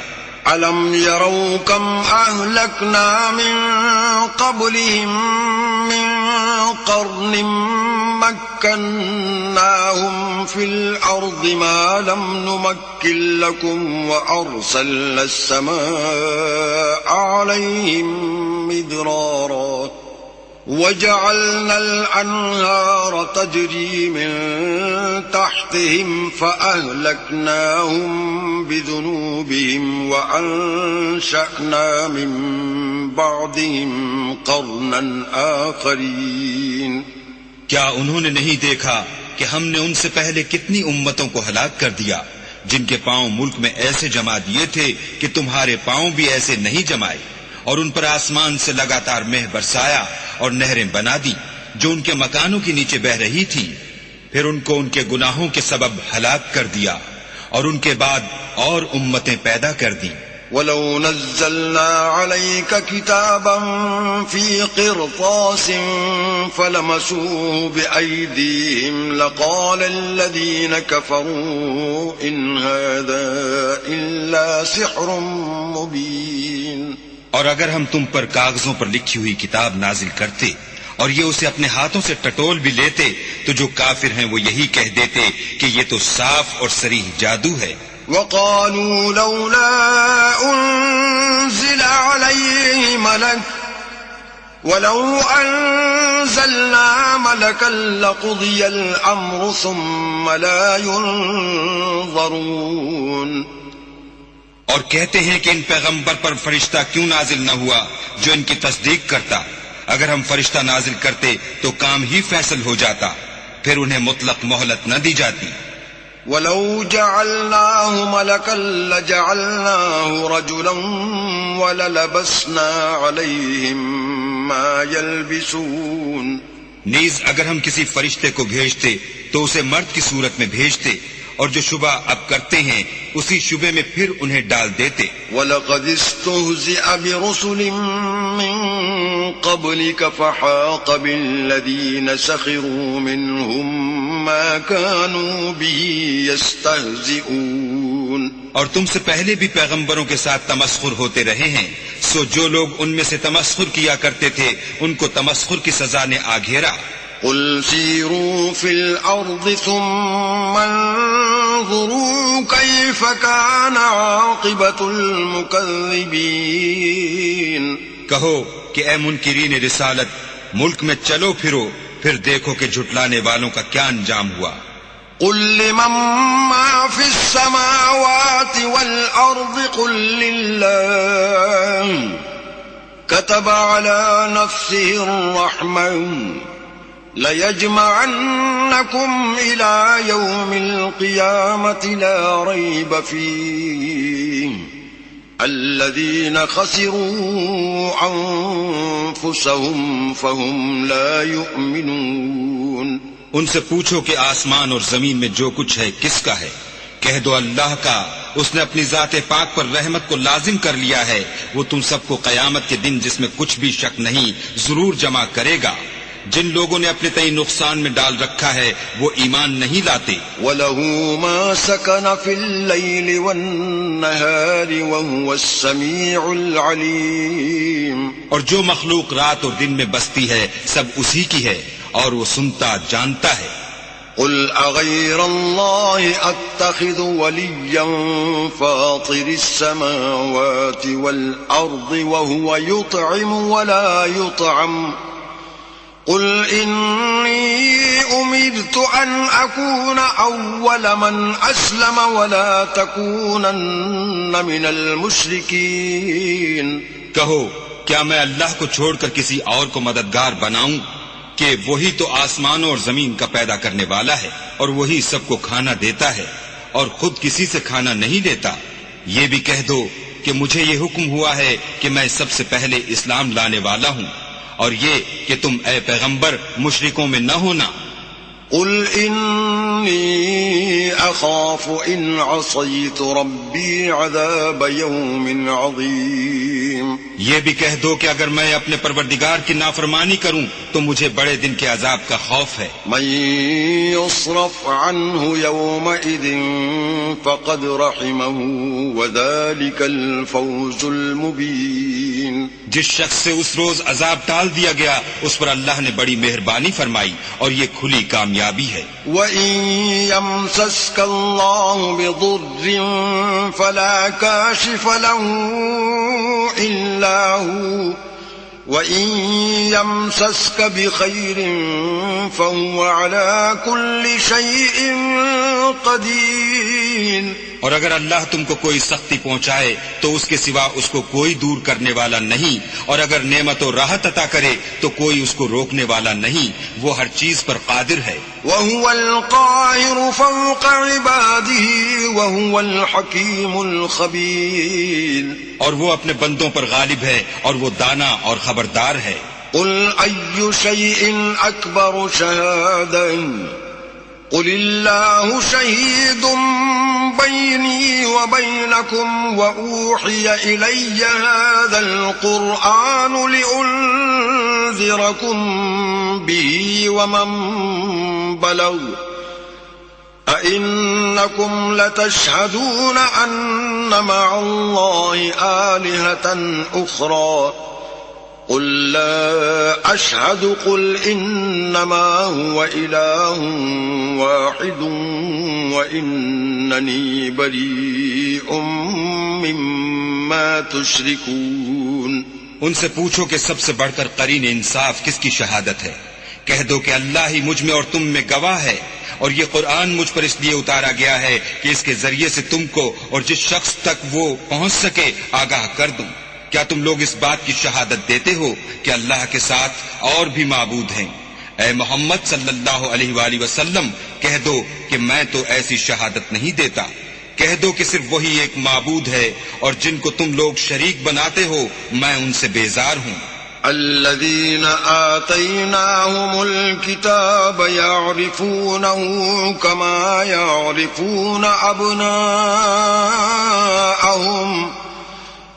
أَلَمْ يَرَوْا كَمْ أَهْلَكْنَا مِنْ قَبْلِهِمْ مِنْ قَرْنٍ مَكَّنَّاهُمْ فِي الْأَرْضِ مَا لَمْ نُمَكِّنْ لَكُمْ وَأَرْسَلْنَا السَّمَاءَ عَلَيْهِمْ مِدْرَارًا وَجَعَلْنَا الْأَنْهَارَ تَجْرِي مِنْ تَحْتِهِمْ فَأَهْلَكْنَاهُمْ بِذُنُوبِهِمْ وَأَنْشَأْنَا مِنْ بَعْدِهِمْ قَرْنًا آخَرِينَ. کیا انہوں نے نہیں دیکھا کہ ہم نے ان سے پہلے کتنی امتوں کو ہلاک کر دیا جن کے پاؤں ملک میں ایسے جما دیے تھے کہ تمہارے پاؤں بھی ایسے نہیں جمائے، اور ان پر آسمان سے لگاتار مہ برسایا اور نہریں بنا دی جو ان کے مکانوں کے نیچے بہ رہی تھی، پھر ان کو ان کے گناہوں کے سبب ہلاک کر دیا اور ان کے بعد اور امتیں پیدا کر دیں. وَلَوْ نَزَّلْنَا عَلَيْكَ كِتَابًا فِي قِرْطَاسٍ فَلَمَسُوهُ بِأَيْدِيهِمْ لَقَالَ الَّذِينَ كَفَرُوا إِنْ هَذَا إِلَّا سِحْرٌ مُبِينٌ. اور اگر ہم تم پر کاغذوں پر لکھی ہوئی کتاب نازل کرتے اور یہ اسے اپنے ہاتھوں سے ٹٹول بھی لیتے تو جو کافر ہیں وہ یہی کہہ دیتے کہ یہ تو صاف اور صریح جادو ہے. وَقَالُوا لَوْلَا أُنزِلَ عَلَيْهِ مَلَكٌ وَلَوْ أَنزَلْنَا مَلَكًا لَقُضِيَ الْأَمْرُ ثُمَّ لَا يُنظَرُونَ. اور کہتے ہیں کہ ان پیغمبر پر فرشتہ کیوں نازل نہ ہوا جو ان کی تصدیق کرتا. اگر ہم فرشتہ نازل کرتے تو کام ہی فیصل ہو جاتا، پھر انہیں مطلق مہلت نہ دی جاتی. وَلَوْ جَعَلْنَاهُ مَلَكًا لَجَعَلْنَاهُ رَجُلًا وَلَلَبَسْنَا عَلَيْهِمْ مَا يَلْبِسُونَ. نیز اگر ہم کسی فرشتے کو بھیجتے تو اسے مرد کی صورت میں بھیجتے اور جو شبہ اب کرتے ہیں اسی شبے میں پھر انہیں ڈال دیتے. وَلَقَدِ اسْتُهْزِئَ بِرُسُلٍ مِّن قَبْلِكَ فَحَاقَ بِالَّذِينَ سَخِرُوا مِنْهُمْ مَا كَانُوا بِهِ يَسْتَهْزِئُونَ. اور تم سے پہلے بھی پیغمبروں کے ساتھ تمسخر ہوتے رہے ہیں، سو جو لوگ ان میں سے تمسخر کیا کرتے تھے ان کو تمسخر کی سزا نے آ گھیرا. قُلْ سِيرُوا فِي الْأَرْضِ ثُمَّ انظُرُوا كَيْفَ كَانَ عَاقِبَةُ الْمُكَذِّبِينَ. کہو کہ اے منکرین رسالت، ملک میں چلو پھرو، پھر دیکھو کہ جھٹلانے والوں کا کیا انجام ہوا. قُلْ لِمَن مَّا فِي السَّمَاوَاتِ وَالْأَرْضِ قُل لِّلَّهِ كَتَبَ عَلَى نَفْسِهِ الرَّحْمَةَ لَيَجْمَعَنَّكُمْ إِلَى يَوْمِ الْقِيَامَةِ لَا رَيْبَ فِيهِ الَّذِينَ خَسِرُوا أَنفُسَهُمْ فَهُمْ لَا يُؤْمِنُونَ. ان سے پوچھو کہ آسمان اور زمین میں جو کچھ ہے کس کا ہے؟ کہہ دو اللہ کا. اس نے اپنی ذات پاک پر رحمت کو لازم کر لیا ہے. وہ تم سب کو قیامت کے دن جس میں کچھ بھی شک نہیں ضرور جمع کرے گا. جن لوگوں نے اپنے تئیں نقصان میں ڈال رکھا ہے وہ ایمان نہیں لاتے. وَلَهُ مَا سَكَنَ فِي اللَّيْلِ وَالنَّهَارِ وَهُوَ السَّمِيعُ الْعَلِيمُ. اور جو مخلوق رات اور دن میں بستی ہے سب اسی کی ہے اور وہ سنتا جانتا ہے. قُلْ أَغَيْرَ اللَّهِ أَتَّخِذُ وَلِيًّا فَاطِرِ السَّمَاوَاتِ وَالْأَرْضِ وَهُوَ يُطْعِمُ وَلَا يُطْعَمُ. قُلْ إِنِّي أُمِرْتُ أَنْ أَكُونَ أَوَّلَ مَنْ أَسْلَمَ وَلَا تَكُونَنَّ مِنَ الْمُشْرِكِينَ. کہو کیا میں اللہ کو چھوڑ کر کسی اور کو مددگار بناؤں کہ وہی تو آسمانوں اور زمین کا پیدا کرنے والا ہے اور وہی سب کو کھانا دیتا ہے اور خود کسی سے کھانا نہیں لیتا. یہ بھی کہہ دو کہ مجھے یہ حکم ہوا ہے کہ میں سب سے پہلے اسلام لانے والا ہوں، اور یہ کہ تم اے پیغمبر مشرکوں میں نہ ہونا. قل إني أخاف إن عصيت ربي عذاب يوم عظيم. یہ بھی کہہ دو کہ اگر میں اپنے پروردگار کی نافرمانی کروں تو مجھے بڑے دن کے عذاب کا خوف ہے. من يصرف عنه يومئذ فقد رحمه وذلك الفوز المبين. جس شخص سے اس روز عذاب ٹال دیا گیا اس پر اللہ نے بڑی مہربانی فرمائی اور یہ کھلی کامیابی ہے. وَإِن يَمْسَسْكَ اللَّهُ بِضُرٍّ فَلَا كَاشِفَ لَهُ إِلَّا هُوَ وَإِن يَمْسَسْكَ بِخَيْرٍ فَهُوَ عَلَى كُلِّ شَيْءٍ قَدِيرٌ. اور اگر اللہ تم کو کوئی سختی پہنچائے تو اس کے سوا اس کو کوئی دور کرنے والا نہیں، اور اگر نعمت و راحت عطا کرے تو کوئی اس کو روکنے والا نہیں، وہ ہر چیز پر قادر ہے. وَهُوَ الْقَاهِرُ فَوْقَ عِبَادِهِ وَهُوَ الْحَكِيمُ الْخَبِيرُ. اور وہ اپنے بندوں پر غالب ہے اور وہ دانا اور خبردار ہے. قُلْ أَيُّ شَيْءٍ أَكْبَرُ شَهَادَةً قُلِ اللَّهُ شَهِيدٌ بَيْنِي وَبَيْنَكُمْ وَأُوحِيَ إِلَيَّ هَذَا الْقُرْآنُ لِأُنذِرَكُمْ بِهِ وَمَنْ بَلَغَ أَإِنَّكُمْ لَتَشْهَدُونَ أَنَّ مَعَ اللَّهِ آلِهَةً أُخْرَى قُلْ لَا أَشْهَدُ قُلْ إِنَّمَا هُوَ إِلَٰهٌ وَاحِدٌ وَإِنَّنِي بَرِيءٌ مِّمَّا تُشْرِكُونَ. ان سے پوچھو کہ سب سے بڑھ کر قرین انصاف کس کی شہادت ہے. کہہ دو کہ اللہ ہی مجھ میں اور تم میں گواہ ہے، اور یہ قرآن مجھ پر اس لیے اتارا گیا ہے کہ اس کے ذریعے سے تم کو اور جس شخص تک وہ پہنچ سکے آگاہ کر دوں. کیا تم لوگ اس بات کی شہادت دیتے ہو کہ اللہ کے ساتھ اور بھی معبود ہیں؟ اے محمد صلی اللہ علیہ وآلہ وسلم کہہ دو کہ میں تو ایسی شہادت نہیں دیتا. کہہ دو کہ صرف وہی ایک معبود ہے اور جن کو تم لوگ شریک بناتے ہو میں ان سے بیزار ہوں. الذين آتيناهم الكتاب يعرفونه كما يعرفون أبناءهم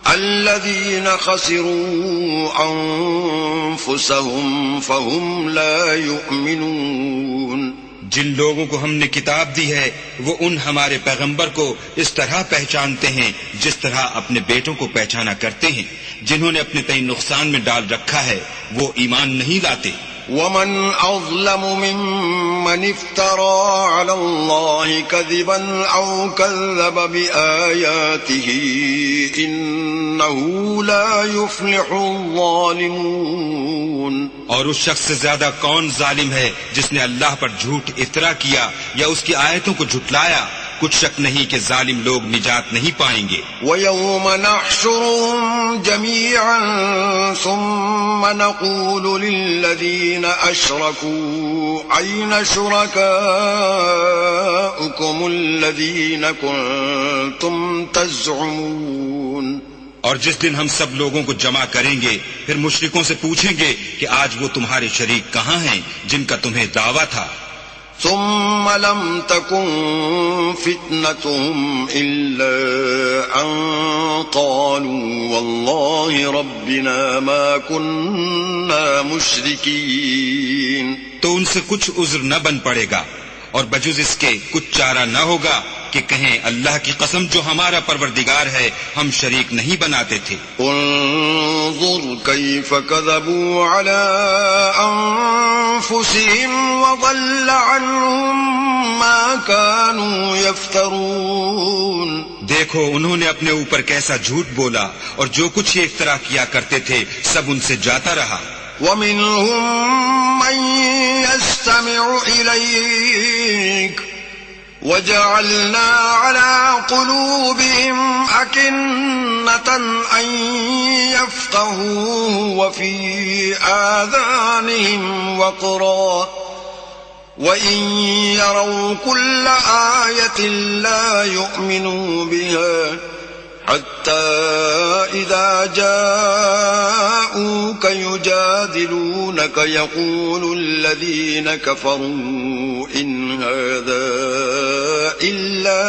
الذين خسروا أنفسهم فهم لا يؤمنون. جن لوگوں کو ہم نے کتاب دی ہے وہ ان ہمارے پیغمبر کو اس طرح پہچانتے ہیں جس طرح اپنے بیٹوں کو پہچانا کرتے ہیں. جنہوں نے اپنے تئیں نقصان میں ڈال رکھا ہے وہ ایمان نہیں لاتے. ومن أظلم ممن افترى على الله كذبا أو كذب بآياته إنه لا يفلح الظالمون. اور اس شخص سے زیادہ کون ظالم ہے جس نے اللہ پر جھوٹ افطرا کیا یا اس کی آیتوں کو جھٹلایا؟ کچھ شک نہیں کہ ظالم لوگ نجات نہیں پائیں گے. وَيَوْمَ نَحْشُرُهُمْ جَمِيعًا ثُمَّ نَقُولُ لِلَّذِينَ أَشْرَكُوا أَيْنَ شُرَكَاؤُكُمُ الَّذِينَ كُنتُمْ تَزْعُمُونَ. اور جس دن ہم سب لوگوں کو جمع کریں گے پھر مشرکوں سے پوچھیں گے کہ آج وہ تمہارے شریک کہاں ہیں جن کا تمہیں دعویٰ تھا. ثم لم تكن فتنتهم إلا أن قالوا والله ربنا ما كنا مشركين. تو ان سے کچھ عذر نہ بن پڑے گا اور بجز اس کے کچھ چارہ نہ ہوگا کہ کہیں اللہ کی قسم جو ہمارا پروردگار ہے ہم شریک نہیں بناتے تھے. انظر كيف كذبوا على أنفسهم وضل عنهم ما كانوا يفترون. دیکھو انہوں نے اپنے اوپر کیسا جھوٹ بولا اور جو کچھ یہ افترا کیا کرتے تھے سب ان سے جاتا رہا. ومنهم من يستمع إليك وجعلنا على قلوبهم أكنة أن يفقهوه وفي آذانهم وقرا وإن يروا كل آية لا يؤمنوا بها حتى إذا جاءوك يجادلونك يقول الذين كفروا إن هذا إلا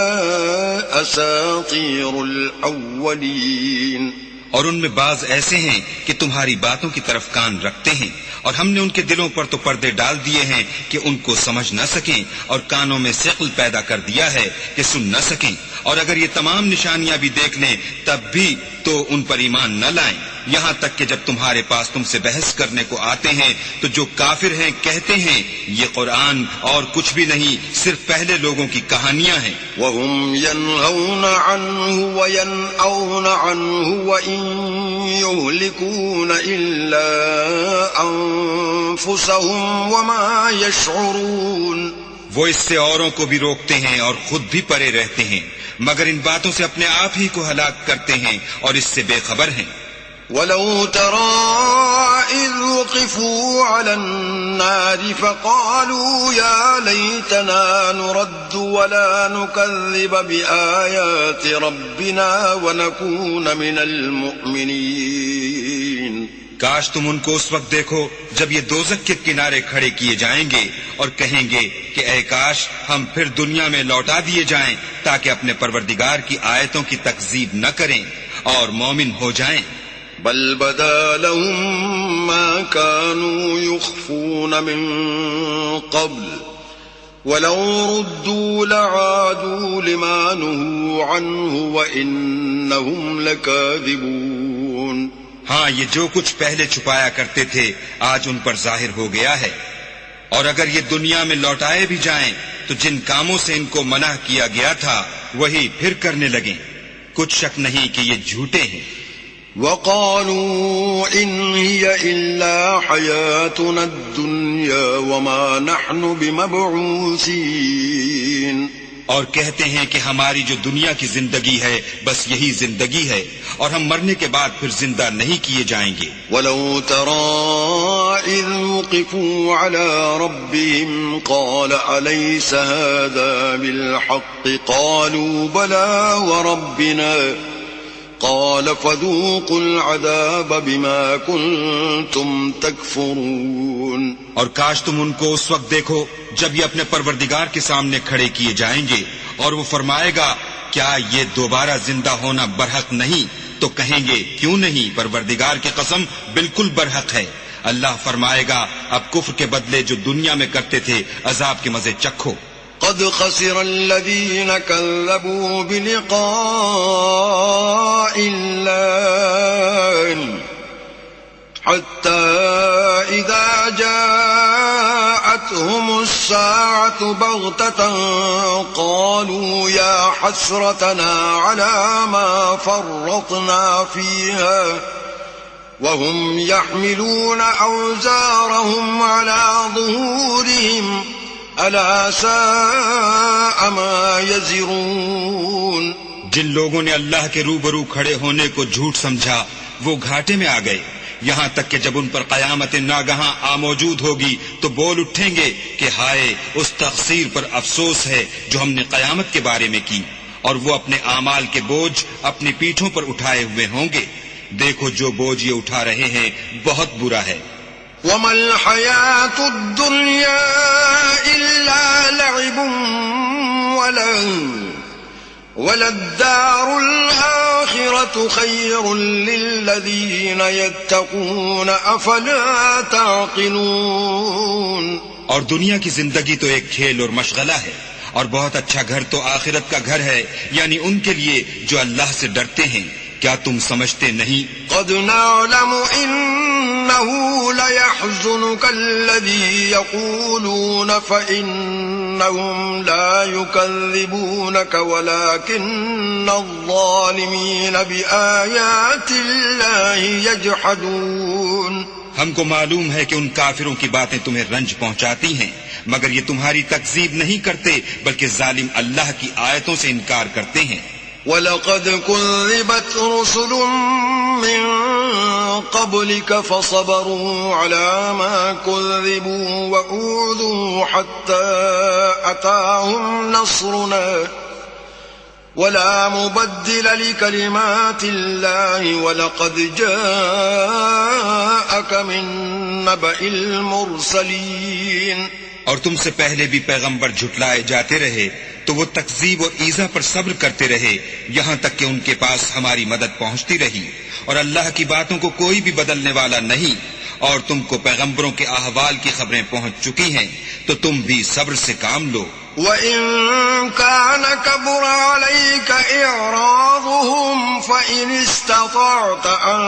أساطير الأولين. اور ان میں بعض ایسے ہیں کہ تمہاری باتوں کی طرف کان رکھتے ہیں، اور ہم نے ان کے دلوں پر تو پردے ڈال دیے ہیں کہ ان کو سمجھ نہ سکیں، اور کانوں میں ثقل پیدا کر دیا ہے کہ سن نہ سکیں، اور اگر یہ تمام نشانیاں بھی دیکھ لیں تب بھی تو ان پر ایمان نہ لائیں، یہاں تک کہ جب تمہارے پاس تم سے بحث کرنے کو آتے ہیں تو جو کافر ہیں کہتے ہیں یہ قرآن اور کچھ بھی نہیں، صرف پہلے لوگوں کی کہانیاں ہیں. وهم ينهون عنه وينأون عنه وإن يهلكون إلا أنفسهم وما يشعرون. وہ اس سے اوروں کو بھی روکتے ہیں اور خود بھی پرے رہتے ہیں، مگر ان باتوں سے اپنے آپ ہی کو ہلاک کرتے ہیں اور اس سے بے خبر ہیں. ولو ترى إذ وقفوا على النار فقالوا يا ليتنا نرد ولا نكذب بآيات ربنا ونكون من المؤمنين. کاش تم ان کو اس وقت دیکھو جب یہ دوزخ کے کنارے کھڑے کیے جائیں گے اور کہیں گے کہ اے کاش ہم پھر دنیا میں لوٹا دیے جائیں تاکہ اپنے پروردگار کی آیتوں کی تکذیب نہ کریں اور مومن ہو جائیں. بل بدا لهم ما كانوا يخفون من قبل ولو ردوا لعادوا لما نهوا عنه وإنهم لكاذبون. ہاں، یہ جو کچھ پہلے چھپایا کرتے تھے آج ان پر ظاہر ہو گیا ہے، اور اگر یہ دنیا میں لوٹائے بھی جائیں تو جن کاموں سے ان کو منع کیا گیا تھا وہی پھر کرنے لگیں. کچھ شک نہیں کہ یہ جھوٹے ہیں. وقالوا إن هي إلا حياتنا الدنيا وما نحن بمبعوثين. اور کہتے ہیں کہ ہماری جو دنیا کی زندگی ہے بس یہی زندگی ہے اور ہم مرنے کے بعد پھر زندہ نہیں کیے جائیں گے. ولو ترى إذ وقفوا على ربهم قال أليس هذا بالحق قالوا بلى وربنا قال فذوقوا العذاب بما كنتم تكفرون. اور کاش تم ان کو اس وقت دیکھو جب یہ اپنے پروردگار کے سامنے کھڑے کیے جائیں گے اور وہ فرمائے گا کیا یہ دوبارہ زندہ ہونا برحق نہیں؟ تو کہیں گے کیوں نہیں، پروردگار کی قسم بالکل برحق ہے. اللہ فرمائے گا اب کفر کے بدلے جو دنیا میں کرتے تھے عذاب کے مزے چکھو. قد خسر الذين كذبوا بلقاء الله حتى إذا جاءتهم الساعة بغتة قالوا يا حسرتنا على ما فرطنا فيها وهم يحملون أوزارهم على ظهورهم ألا ساء ما يزرون. جن لوگوں نے اللہ کے روبرو کھڑے ہونے کو جھوٹ سمجھا وہ گھاٹے میں آ گئے، یہاں تک کہ جب ان پر قیامت ناگہاں موجود ہوگی تو بول اٹھیں گے کہ ہائے اس تقصیر پر افسوس ہے جو ہم نے قیامت کے بارے میں کی، اور وہ اپنے اعمال کے بوجھ اپنی پیٹھوں پر اٹھائے ہوئے ہوں گے. دیکھو جو بوجھ یہ اٹھا رہے ہیں بہت برا ہے. وما الحياة الدنيا إلا لعب وللدار الآخرة خير للذين يتقون أفلا تعقلون. اور دنیا کی زندگی تو ایک کھیل اور مشغلہ ہے، اور بہت اچھا گھر تو آخرت کا گھر ہے، یعنی ان کے لیے جو اللہ سے ڈرتے ہیں. کیا تم سمجھتے نہیں؟ قد نعلم إنه ليحزنك الذي يقولون فإنهم لا يكذبونك ولكن الظالمين بآيات الله يجحدون. ہم کو معلوم ہے کہ ان کافروں کی باتیں تمہیں رنج پہنچاتی ہیں، مگر یہ تمہاری تکذیب نہیں کرتے بلکہ ظالم اللہ کی آیتوں سے انکار کرتے ہیں. وَلَقَدْ كُذِّبَتْ رُسُلٌ مِّن قَبْلِكَ فَصَبَرُوا عَلَى مَا كُذِّبُوا وَأُوذُوا حَتَّى أَتَاهُمْ نَصْرُنَا ولا مبدل لكلمات الله ولقد جاءك من نبأ المرسلين. اور تم سے پہلے بھی پیغمبر جھٹلائے جاتے رہے تو وہ تکذیب اور ایذا پر صبر کرتے رہے یہاں تک کہ ان کے پاس ہماری مدد پہنچتی رہی، اور اللہ کی باتوں کو کوئی بھی بدلنے والا نہیں. اور تم کو پیغمبروں کے احوال کی خبریں پہنچ چکی ہیں تو تم بھی صبر سے کام لو. وَإِن كَانَ كَبُرَ عَلَيْكَ إِعْرَاضُهُمْ فَإِنِ اسْتَطَعْتَ أَن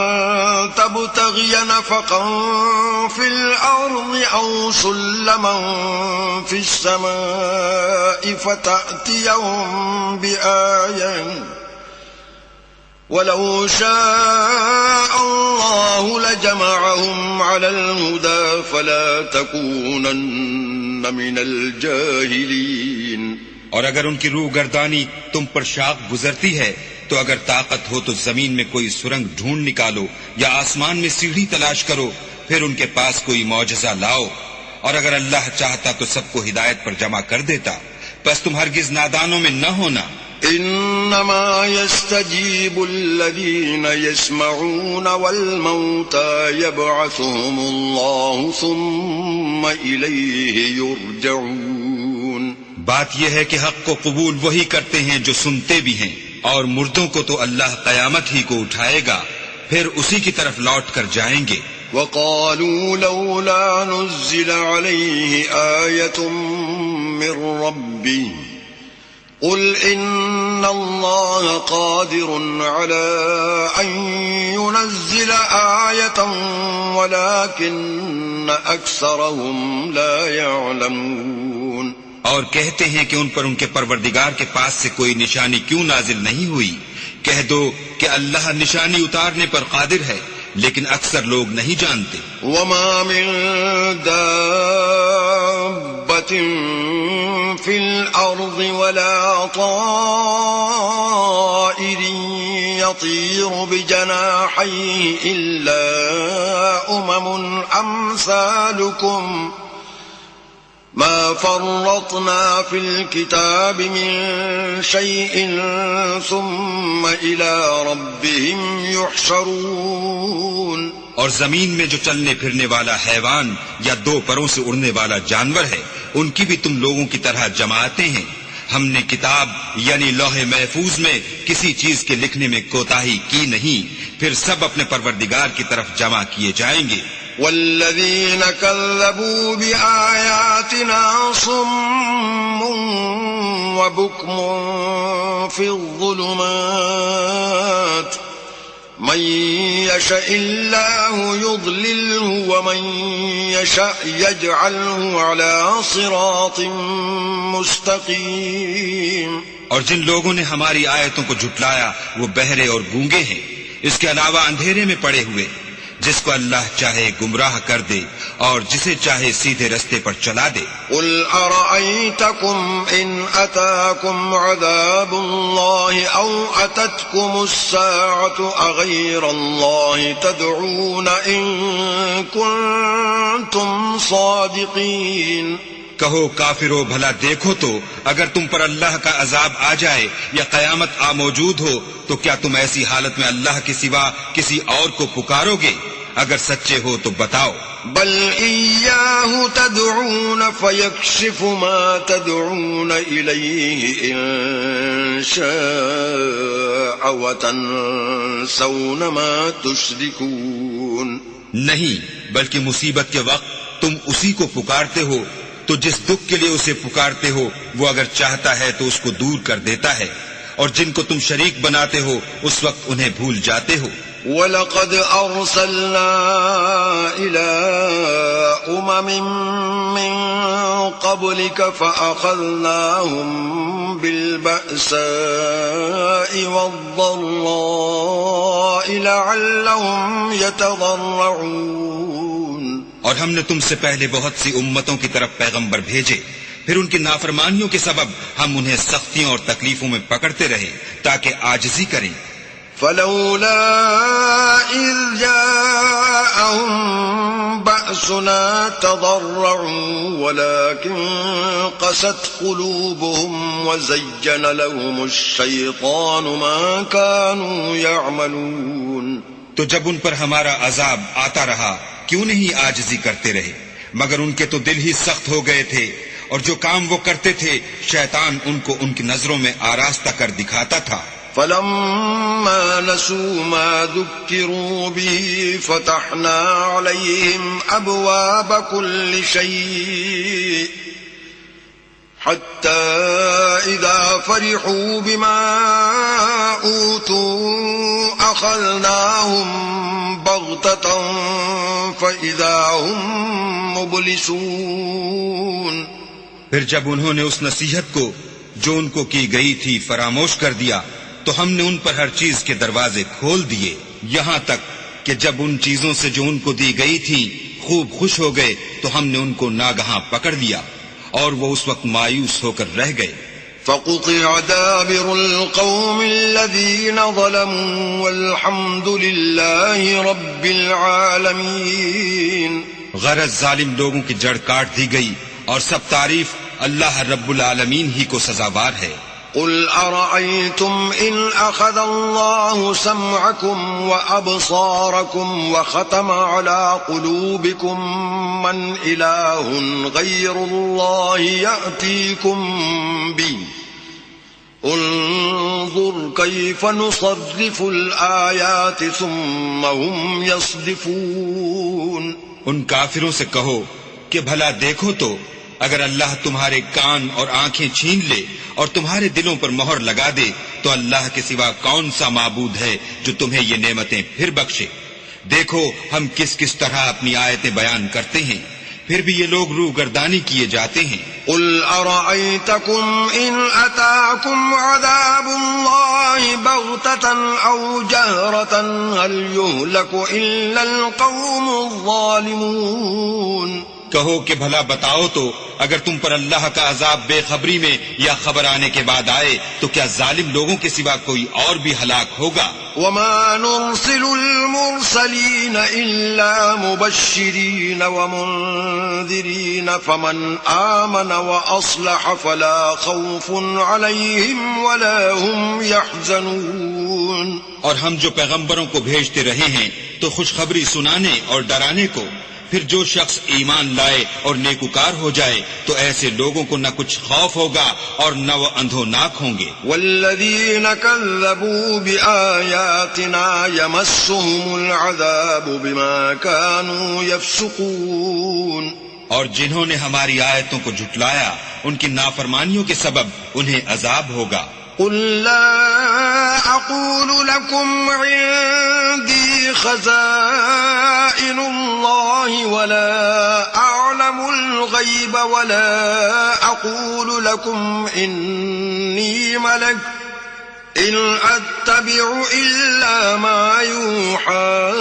تَبْتَغِيَ نَفَقًا فِي الْأَرْضِ أَوْ سُلَّمًا فِي السَّمَاءِ فَتَأْتِيَهُم بِآيَةٍ وَلَوْ شَاءَ اللَّهُ لَجَمَعَهُمْ عَلَى الْهُدَى فَلَا تَكُونَنَّ مِنَ الْجَاهِلِينَ. اور اگر ان کی روح گردانی تم پر شاق گزرتی ہے تو اگر طاقت ہو تو زمین میں کوئی سرنگ ڈھونڈ نکالو یا آسمان میں سیڑھی تلاش کرو، پھر ان کے پاس کوئی معجزہ لاؤ. اور اگر اللہ چاہتا تو سب کو ہدایت پر جمع کر دیتا، بس تم ہرگز نادانوں میں نہ ہونا. انما يستجيب الذين يسمعون والموتى يبعثهم الله ثم إليه يرجعون. بات یہ ہے کہ حق کو قبول وہی کرتے ہیں جو سنتے بھی ہیں، اور مردوں کو تو اللہ قیامت ہی کو اٹھائے گا، پھر اسی کی طرف لوٹ کر جائیں گے. وقالوا لولا نزل عليه آية من ربه قل إن الله قادر على أن ينزل آية ولكن أكثرهم لا يعلمون. اور کہتے ہیں کہ ان پر ان کے پروردگار کے پاس سے کوئی نشانی کیوں نازل نہیں ہوئی. کہہ دو کہ اللہ نشانی اتارنے پر قادر ہے، لیکن اکثر لوگ نہیں جانتے. وما من دابة في الأرض ولا طائر يطير بجناحيه إلا أمثالكم ما فرطنا في الكتاب من شيء ثم إلى ربهم يحشرون. اور زمین میں جو چلنے پھرنے والا حیوان یا دو پروں سے اڑنے والا جانور ہے، ان کی بھی تم لوگوں کی طرح جماعتیں ہیں. ہم نے کتاب یعنی لوح محفوظ میں کسی چیز کے لکھنے میں کوتاہی کی نہیں، پھر سب اپنے پروردگار کی طرف جمع کیے جائیں گے. والذين كذبوا بآياتنا صم وبكم في الظلمات من يشاء الله يضلله ومن يشاء يجعله على صراط مستقيم. اور جن لوگوں نے ہماری آیتوں کو جھٹلایا وہ بہرے اور گونگے ہیں، اس کے علاوہ اندھیرے میں پڑے ہوئے. جس کو اللہ چاہے گمراہ کر دے اور جسے چاہے سیدھے رستے پر چلا دے. قل أرأيتكم إن أتاكم عذاب الله أو أتتكم الساعة أغير الله تدعون إن كنتم صادقين. کہو کافرو بھلا دیکھو تو اگر تم پر اللہ کا عذاب آ جائے یا قیامت آ موجود ہو تو کیا تم ایسی حالت میں اللہ کے سوا کسی اور کو پکارو گے؟ اگر سچے ہو تو بتاؤ. بل إياه تدعون فيكشف ما تدعون إليه إن شاء وتنسون ما تشركون. نہیں، بلکہ مصیبت کے وقت تم اسی کو پکارتے ہو تو جس دکھ کے لیے اسے پکارتے ہو وہ اگر چاہتا ہے تو اس کو دور کر دیتا ہے، اور جن کو تم شریک بناتے ہو اس وقت انہیں بھول جاتے ہو. وَلَقَدْ أَرْسَلْنَا إِلَىٰ أُمَمٍ مِّن قَبْلِكَ فَأَخَذْنَاهُم بِالْبَأْسَاءِ وَالضَّرَّاءِ لَعَلَّهُمْ يَتَضَرَّعُونَ. اور ہم نے تم سے پہلے بہت سی امتوں کی طرف پیغمبر بھیجے، پھر ان کی نافرمانیوں کے سبب ہم انہیں سختیوں اور تکلیفوں میں پکڑتے رہے تاکہ عاجزی کریں. فلولا إذ جاءهم بأسنا بأسنا تضرعوا ولكن قست قلوبهم وزين لهم الشيطان ما كانوا يعملون. تو جب ان پر ہمارا عذاب آتا رہا کیوں نہیں عاجزی کرتے رہے، مگر ان کے تو دل ہی سخت ہو گئے تھے، اور جو کام وہ کرتے تھے شیطان ان کو ان کی نظروں میں آراستہ کر دکھاتا تھا. فلما نسوا ما ذكروا به فتحنا عليهم أبواب كل شيء حتى إذا فرحوا بما أوتوا أخذناهم بغتة فإذا هم مبلسون. پھر جب انہوں نے اس نصیحت کو جو ان کو کی گئی تھی فراموش کر دیا تو ہم نے ان پر ہر چیز کے دروازے کھول دیے، یہاں تک کہ جب ان چیزوں سے جو ان کو دی گئی تھی خوب خوش ہو گئے تو ہم نے ان کو ناگہاں پکڑ لیا اور وہ اس وقت مایوس ہو کر رہ گئے. فقطع دابر القوم الذين ظلموا والحمد لله رب العالمين. غرض ظالم لوگوں کی جڑ کاٹ دی گئی اور سب تعریف اللہ رب العالمین ہی کو سزاوار ہے. قل أرأيتم إن أخذ الله سمعكم وأبصاركم وختم على قلوبكم من إله غير الله يأتيكم به انظر كيف نصرف الآيات ثم هم يصدفون. ان کافروں سے کہو کہ بھلا دیکھو تو اگر اللہ تمہارے کان اور آنکھیں چھین لے اور تمہارے دلوں پر مہر لگا دے تو اللہ کے سوا کون سا معبود ہے جو تمہیں یہ نعمتیں پھر بخشے. دیکھو ہم کس کس طرح اپنی آیتیں بیان کرتے ہیں، پھر بھی یہ لوگ روح گردانی کیے جاتے ہیں. قل أرأيتكم إن أتاكم عذاب الله بغتة أو جهرة هل يهلك إلا القوم الظالمون. کہو کہ بھلا بتاؤ تو اگر تم پر اللہ کا عذاب بے خبری میں یا خبر آنے کے بعد آئے تو کیا ظالم لوگوں کے سوا کوئی اور بھی ہلاک ہوگا؟ وما نرسل المرسلين إلا مبشرين ومنذرين فمن آمن وأصلح فلا خوف عليهم ولا هم يحزنون. اور ہم جو پیغمبروں کو بھیجتے رہے ہیں تو خوشخبری سنانے اور ڈرانے کو، پھر جو شخص ایمان لائے اور نیکوکار ہو جائے تو ایسے لوگوں کو نہ کچھ خوف ہوگا اور نہ وہ اندھوناک ہوں گے. والذین کذبوا بآیاتنا یمسهم العذاب بما كانوا یفسقون. اور جنہوں نے ہماری آیتوں کو جھٹلایا ان کی نافرمانیوں کے سبب انہیں عذاب ہوگا. قل لا أقول لكم عندي خزائن الله ولا أعلم الغيب ولا أقول لكم إني ملك إن أتبع إلا ما يوحى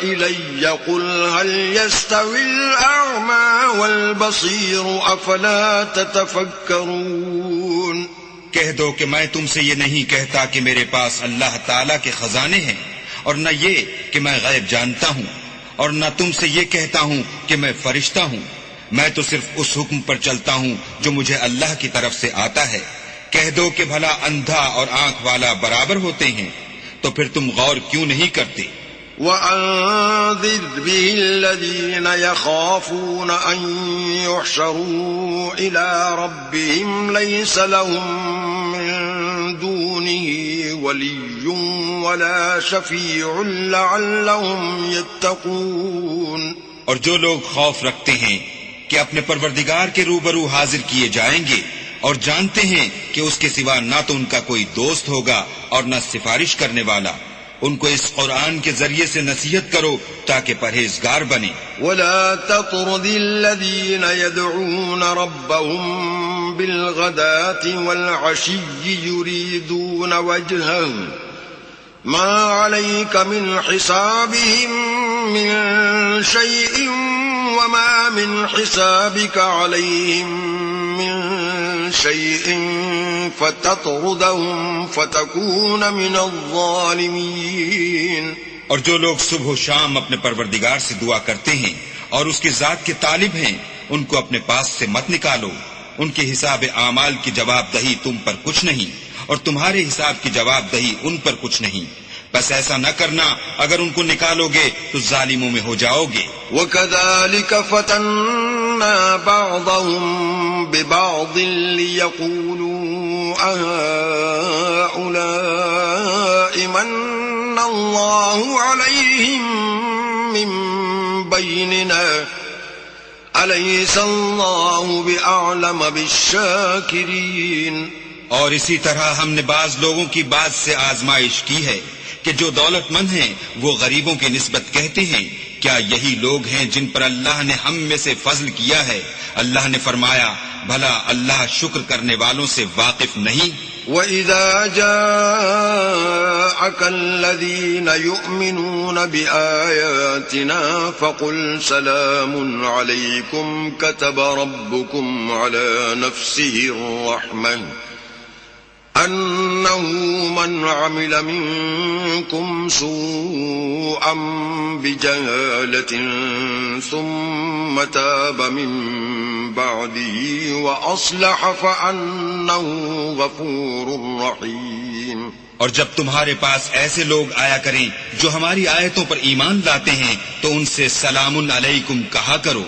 إلي قل هل يستوي الأعمى والبصير أفلا تتفكرون. کہہ دو کہ میں تم سے یہ نہیں کہتا کہ میرے پاس اللہ تعالیٰ کے خزانے ہیں، اور نہ یہ کہ میں غیب جانتا ہوں، اور نہ تم سے یہ کہتا ہوں کہ میں فرشتہ ہوں. میں تو صرف اس حکم پر چلتا ہوں جو مجھے اللہ کی طرف سے آتا ہے. کہہ دو کہ بھلا اندھا اور آنکھ والا برابر ہوتے ہیں، تو پھر تم غور کیوں نہیں کرتے؟ وَأَنذِرْ بِهِ الَّذِينَ يَخَافُونَ أَن يُحْشَرُوا إِلَى رَبِّهِمْ لَيْسَ لَهُم مِّن دُونِهِ وَلِيٌّ وَلَا شَفِيعٌ لَعَلَّهُمْ يَتَّقُونَ. اور جو لوگ خوف رکھتے ہیں کہ اپنے پروردگار کے روبرو حاضر کیے جائیں گے اور جانتے ہیں کہ اس کے سوا نہ تو ان کا کوئی دوست ہوگا اور نہ سفارش کرنے والا، ان کو اس قرآن کے ذریعے سے نصیحت کرو تاکہ پرہیزگار بنے. ولا تطرد الذين يدعون ربهم بالغداة والعشي يريدون وجهه ما عليك من حسابهم من شيء وما من حسابك عليهم من شيء فتطردهم فتكون من الظالمين. اور جو لوگ صبح و شام اپنے پروردگار سے دعا کرتے ہیں اور اس کی ذات کے طالب ہیں، ان کو اپنے پاس سے مت نکالو. ان کے حساب اعمال کی جواب دہی تم پر کچھ نہیں، اور تمہارے حساب کی جواب دہی ان پر کچھ نہیں. بس ایسا نہ کرنا، اگر ان کو نکالو گے تو ظالموں میں ہو جاؤ گے. وَكَذَلِكَ فَتَنَّا بَعْضَهُمْ بِبَعْضٍ لِيَقُولُوا أَهَٰؤُلَاءِ مَنَّ اللَّهُ عَلَيْهِمْ مِن بَيْنِنَا أَلَيْسَ اللَّهُ بِأَعْلَمَ بِالشَّاكِرِينَ. اور اسی طرح ہم نے بعض لوگوں کی بعض سے آزمائش کی ہے کہ جو دولت مند ہیں وہ غریبوں کی نسبت کہتے ہیں کیا یہی لوگ ہیں جن پر اللہ نے ہم میں سے فضل کیا ہے؟ اللہ نے فرمایا بھلا اللہ شکر کرنے والوں سے واقف نہیں؟ وَإِذَا جَاءَكَ الَّذِينَ يُؤْمِنُونَ بِآيَاتِنَا فَقُلْ سَلَامٌ عَلَيْكُمْ كَتَبَ رَبُّكُمْ عَلَى نَفْسِهِ الرَّحْمَةَ أَنَّهُ مَنْ عَمِلَ مِنكُمْ سُوءًا بِجَهَالَةٍ ثُمَّ تَابَ مِن بَعْدِهِ وَأَصْلَحَ فَأَنَّهُ غَفُورٌ رَّحِيمٌ. اور جب تمہارے پاس ایسے لوگ آیا کریں جو ہماری آیتوں پر ایمان لاتے ہیں تو ان سے سلام علیکم کہا کرو.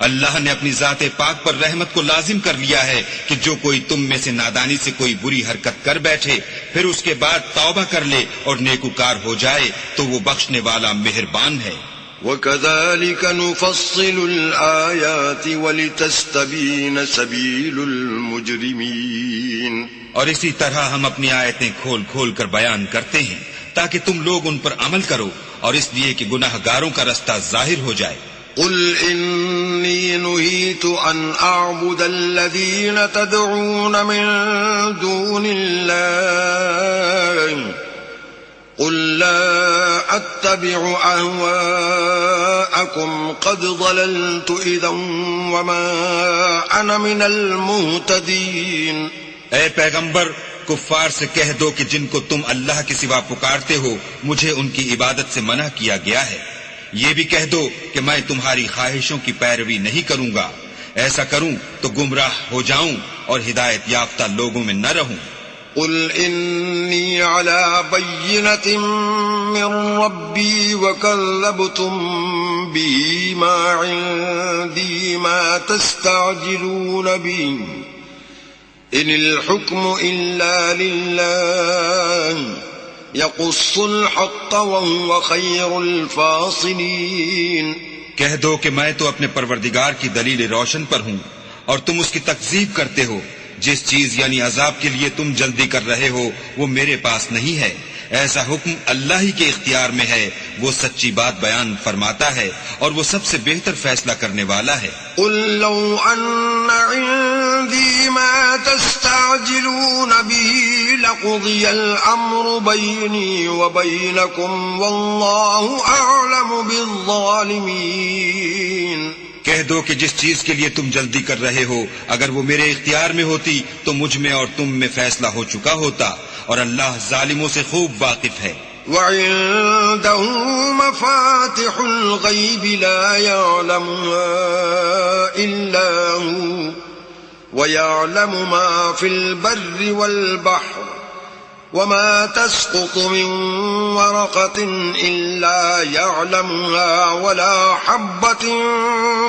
اللہ نے اپنی ذات پاک پر رحمت کو لازم کر لیا ہے کہ جو کوئی تم میں سے نادانی سے کوئی بری حرکت کر بیٹھے پھر اس کے بعد توبہ کر لے اور نیکوکار ہو جائے تو وہ بخشنے والا مہربان ہے. وَكَذَلِكَ نُفَصِّلُ الْآيَاتِ وَلِتَسْتَبِينَ سَبِيلُ الْمُجْرِمِينَ. اور اسی طرح ہم اپنی آیتیں کھول کھول کر بیان کرتے ہیں تاکہ تم لوگ ان پر عمل کرو اور اس لیے کہ گناہ گاروں کا رستہ ظاہر ہو جائے. قُلْ إِنِّي نُهِيتُ أَنْ أَعْبُدَ الَّذِينَ تَدْعُونَ مِن دُونِ اللَّهِ قُلْ لَا أَتَّبِعُ أَهْوَاءَكُمْ قَدْ ضَلَلْتُ إِذًا وَمَا أَنَا مِنَ الْمُهْتَدِينَ. اے پیغمبر کفار سے کہہ دو کہ جن کو تم اللہ کے سوا پکارتے ہو مجھے ان کی عبادت سے منع کیا گیا ہے. یہ بھی کہہ دو کہ میں تمہاری خواہشوں کی پیروی نہیں کروں گا. ایسا کروں تو گمراہ ہو جاؤں اور ہدایت یافتہ لوگوں میں نہ رہوں. قُلْ إِنِّي عَلَى بَيِّنَةٍ مِّن رَّبِّي وَكَذَّبْتُم بِهِ مَا عِندِي مَا تَسْتَعْجِلُونَ بِهِ إِنِ الْحُكْمُ إِلَّا لِلَّهِ يَقُصُّ الْحَقَّ وَهُوَ خَيْرُ الْفَاصِلِينَ. کہہ دو کہ میں تو اپنے پروردگار کی دلیل روشن پر ہوں اور تم اس کی تکذیب کرتے ہو. جس چیز یعنی عذاب کے لیے تم جلدی کر رہے ہو وہ میرے پاس نہیں ہے. ایسا حکم اللہ ہی کے اختیار میں ہے. وہ سچی بات بیان فرماتا ہے اور وہ سب سے بہتر فیصلہ کرنے والا ہے. قُل لَّوْ أَنَّ عِندِي مَا تَسْتَعْجِلُونَ بِهِ لَقُضِيَ الْأَمْرُ بَيْنِي وَبَيْنَكُمْ وَاللَّهُ أَعْلَمُ بِالظَّالِمِينَ. کہہ دو کہ جس چیز کے لیے تم جلدی کر رہے ہو اگر وہ میرے اختیار میں ہوتی تو مجھ میں اور تم میں فیصلہ ہو چکا ہوتا اور اللہ ظالموں سے خوب واقف ہے. وَعِندَهُ مَفَاتِحُ الْغَيْبِ لَا يَعْلَمُهَا إِلَّا هُوَ وَيَعْلَمُ مَا فِي الْبَرِّ وَالْبَحْرِ وَمَا تَسْقُطُ مِن وَرَقَةٍ إِلَّا يَعْلَمُهَا وَلَا حَبَّةٍ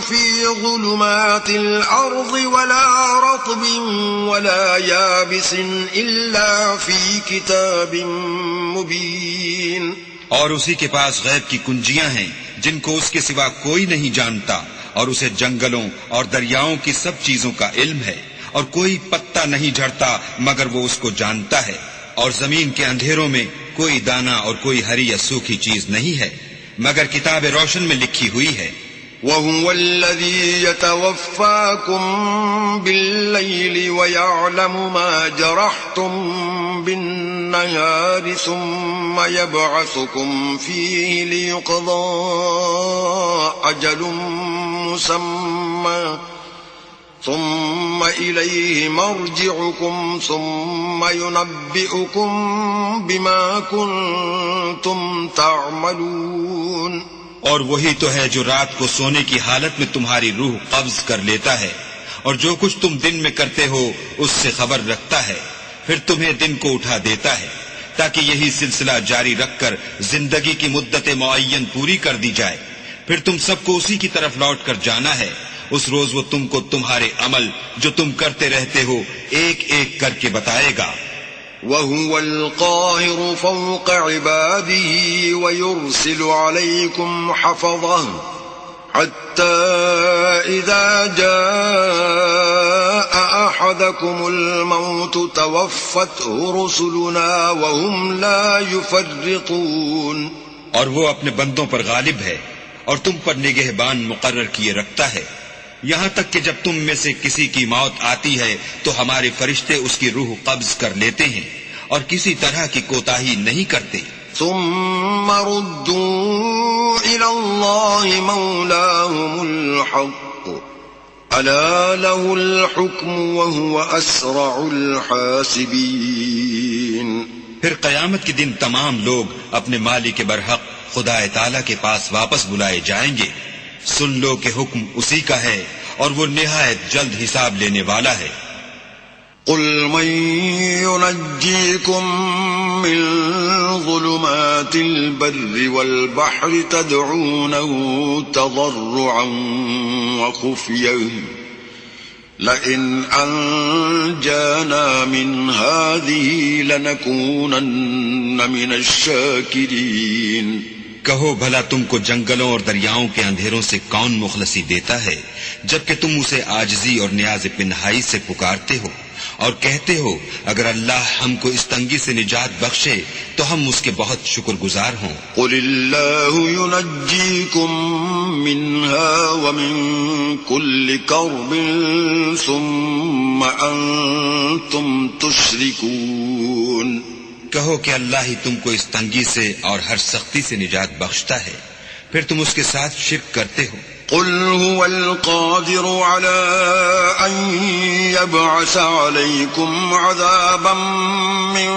فِي ظُلُمَاتِ الْأَرْضِ وَلَا رَطْبٍ وَلَا يَابِسٍ إِلَّا فِي كِتَابٍ مُبِينٍ. اور اسی کے پاس غیب کی کنجیاں ہیں جن کو اس کے سوا کوئی نہیں جانتا اور اسے جنگلوں اور دریاؤں کی سب چیزوں کا علم ہے اور کوئی پتا نہیں جھڑتا مگر وہ اس کو جانتا ہے. اور زمین کے اندھیروں میں کوئی دانہ اور کوئی ہری یا سوکھی چیز نہیں ہے مگر کتاب روشن میں لکھی ہوئی ہے. وَهُوَ الَّذِي يَتَوَفَّاكُم بِاللَّيْلِ وَيَعْلَمُ مَا جَرَحْتُم بِالنَّهَارِ ثُمَّ يَبْعَثُكُمْ فِيهِ لِيُقْضَىٰ أَجَلٌ مُّسَمًّى ثم إليه مرجعكم ثم ينبئكم بما كنتم تعملون. اور وہی تو ہے جو رات کو سونے کی حالت میں تمہاری روح قبض کر لیتا ہے اور جو کچھ تم دن میں کرتے ہو اس سے خبر رکھتا ہے، پھر تمہیں دن کو اٹھا دیتا ہے تاکہ یہی سلسلہ جاری رکھ کر زندگی کی مدت معین پوری کر دی جائے. پھر تم سب کو اسی کی طرف لوٹ کر جانا ہے. اس روز وہ تم کو تمہارے عمل جو تم کرتے رہتے ہو ایک ایک کر کے بتائے گا. وهو القاهر فوق عباده ويرسل عليكم حفظه حتى إذا جاء أحدكم الموت توفته رسلنا وهم لا يفرطون. اور وہ اپنے بندوں پر غالب ہے اور تم پر نگہبان مقرر کیے رکھتا ہے، یہاں تک کہ جب تم میں سے کسی کی موت آتی ہے تو ہمارے فرشتے اس کی روح قبض کر لیتے ہیں اور کسی طرح کی کوتاہی نہیں کرتے. ثم ردوا إلى الله مولاهم الحق ألا له الحكم وهو أسرع الحاسبين. پھر قیامت کے دن تمام لوگ اپنے مالک برحق خدا تعالی کے پاس واپس بلائے جائیں گے. سن لو کہ حکم اسی کا ہے اور وہ نہایت جلد حساب لینے والا ہے. قل من ينجيكم من ظلمات البر والبحر تدعونه تضرعا وخفيا لئن أنجانا من هذه لنكونن من الشاكرين. کہو بھلا تم کو جنگلوں اور دریاؤں کے اندھیروں سے کون مخلصی دیتا ہے جبکہ تم اسے عاجزی اور نیاز پنہائی سے پکارتے ہو اور کہتے ہو اگر اللہ ہم کو اس تنگی سے نجات بخشے تو ہم اس کے بہت شکر گزار ہوں. قل اللہ ينجيكم منها ومن كل كرب ثم أنتم تشركون. کہو کہ اللہ ہی تم کو اس تنگی سے اور ہر سختی سے نجات بخشتا ہے، پھر تم اس کے ساتھ شرک کرتے ہو. قل هو القادر على أن يبعث عليكم عذابا من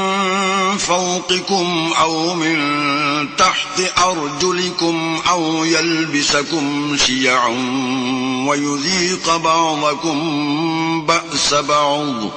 فوقكم أو من تحت أرجلكم أو يلبسكم شيعا ويذيق بعضكم بأس بعض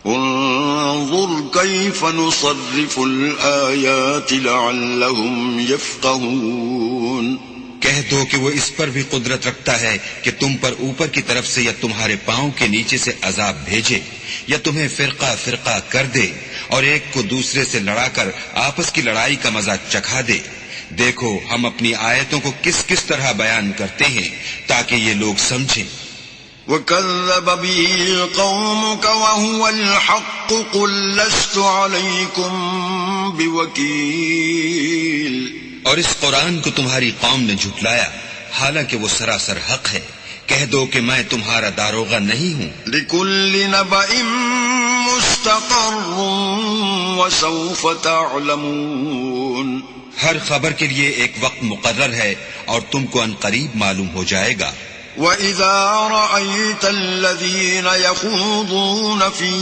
انظر كيف نصرف الآيات لعلهم يفقهون. کہہ دو کہ وہ اس پر بھی قدرت رکھتا ہے کہ تم پر اوپر کی طرف سے یا تمہارے پاؤں کے نیچے سے عذاب بھیجے یا تمہیں فرقہ فرقہ کر دے اور ایک کو دوسرے سے لڑا کر آپس کی لڑائی کا مزہ چکھا دے. دیکھو ہم اپنی آیتوں کو کس کس طرح بیان کرتے ہیں تاکہ یہ لوگ سمجھیں. وَكَذَّبَ بِهِ قَوْمُكَ وَهُوَ الْحَقُّ قُلْ لَسْتُ عَلَيْكُمْ بِوَكِيلٍ. اور اس قرآن کو تمہاری قوم نے جھٹلایا حالانکہ وہ سراسر حق ہے. کہہ دو کہ میں تمہارا داروغہ نہیں ہوں. لِكُلِّ نَبَإٍ مُسْتَقَرٌّ وَسَوْفَ تَعْلَمُونَ. ہر خبر کے لیے ایک وقت مقرر ہے اور تم کو ان قریب معلوم ہو جائے گا. وَإِذَا رَأَيْتَ الَّذِينَ يَخُوضُونَ فِي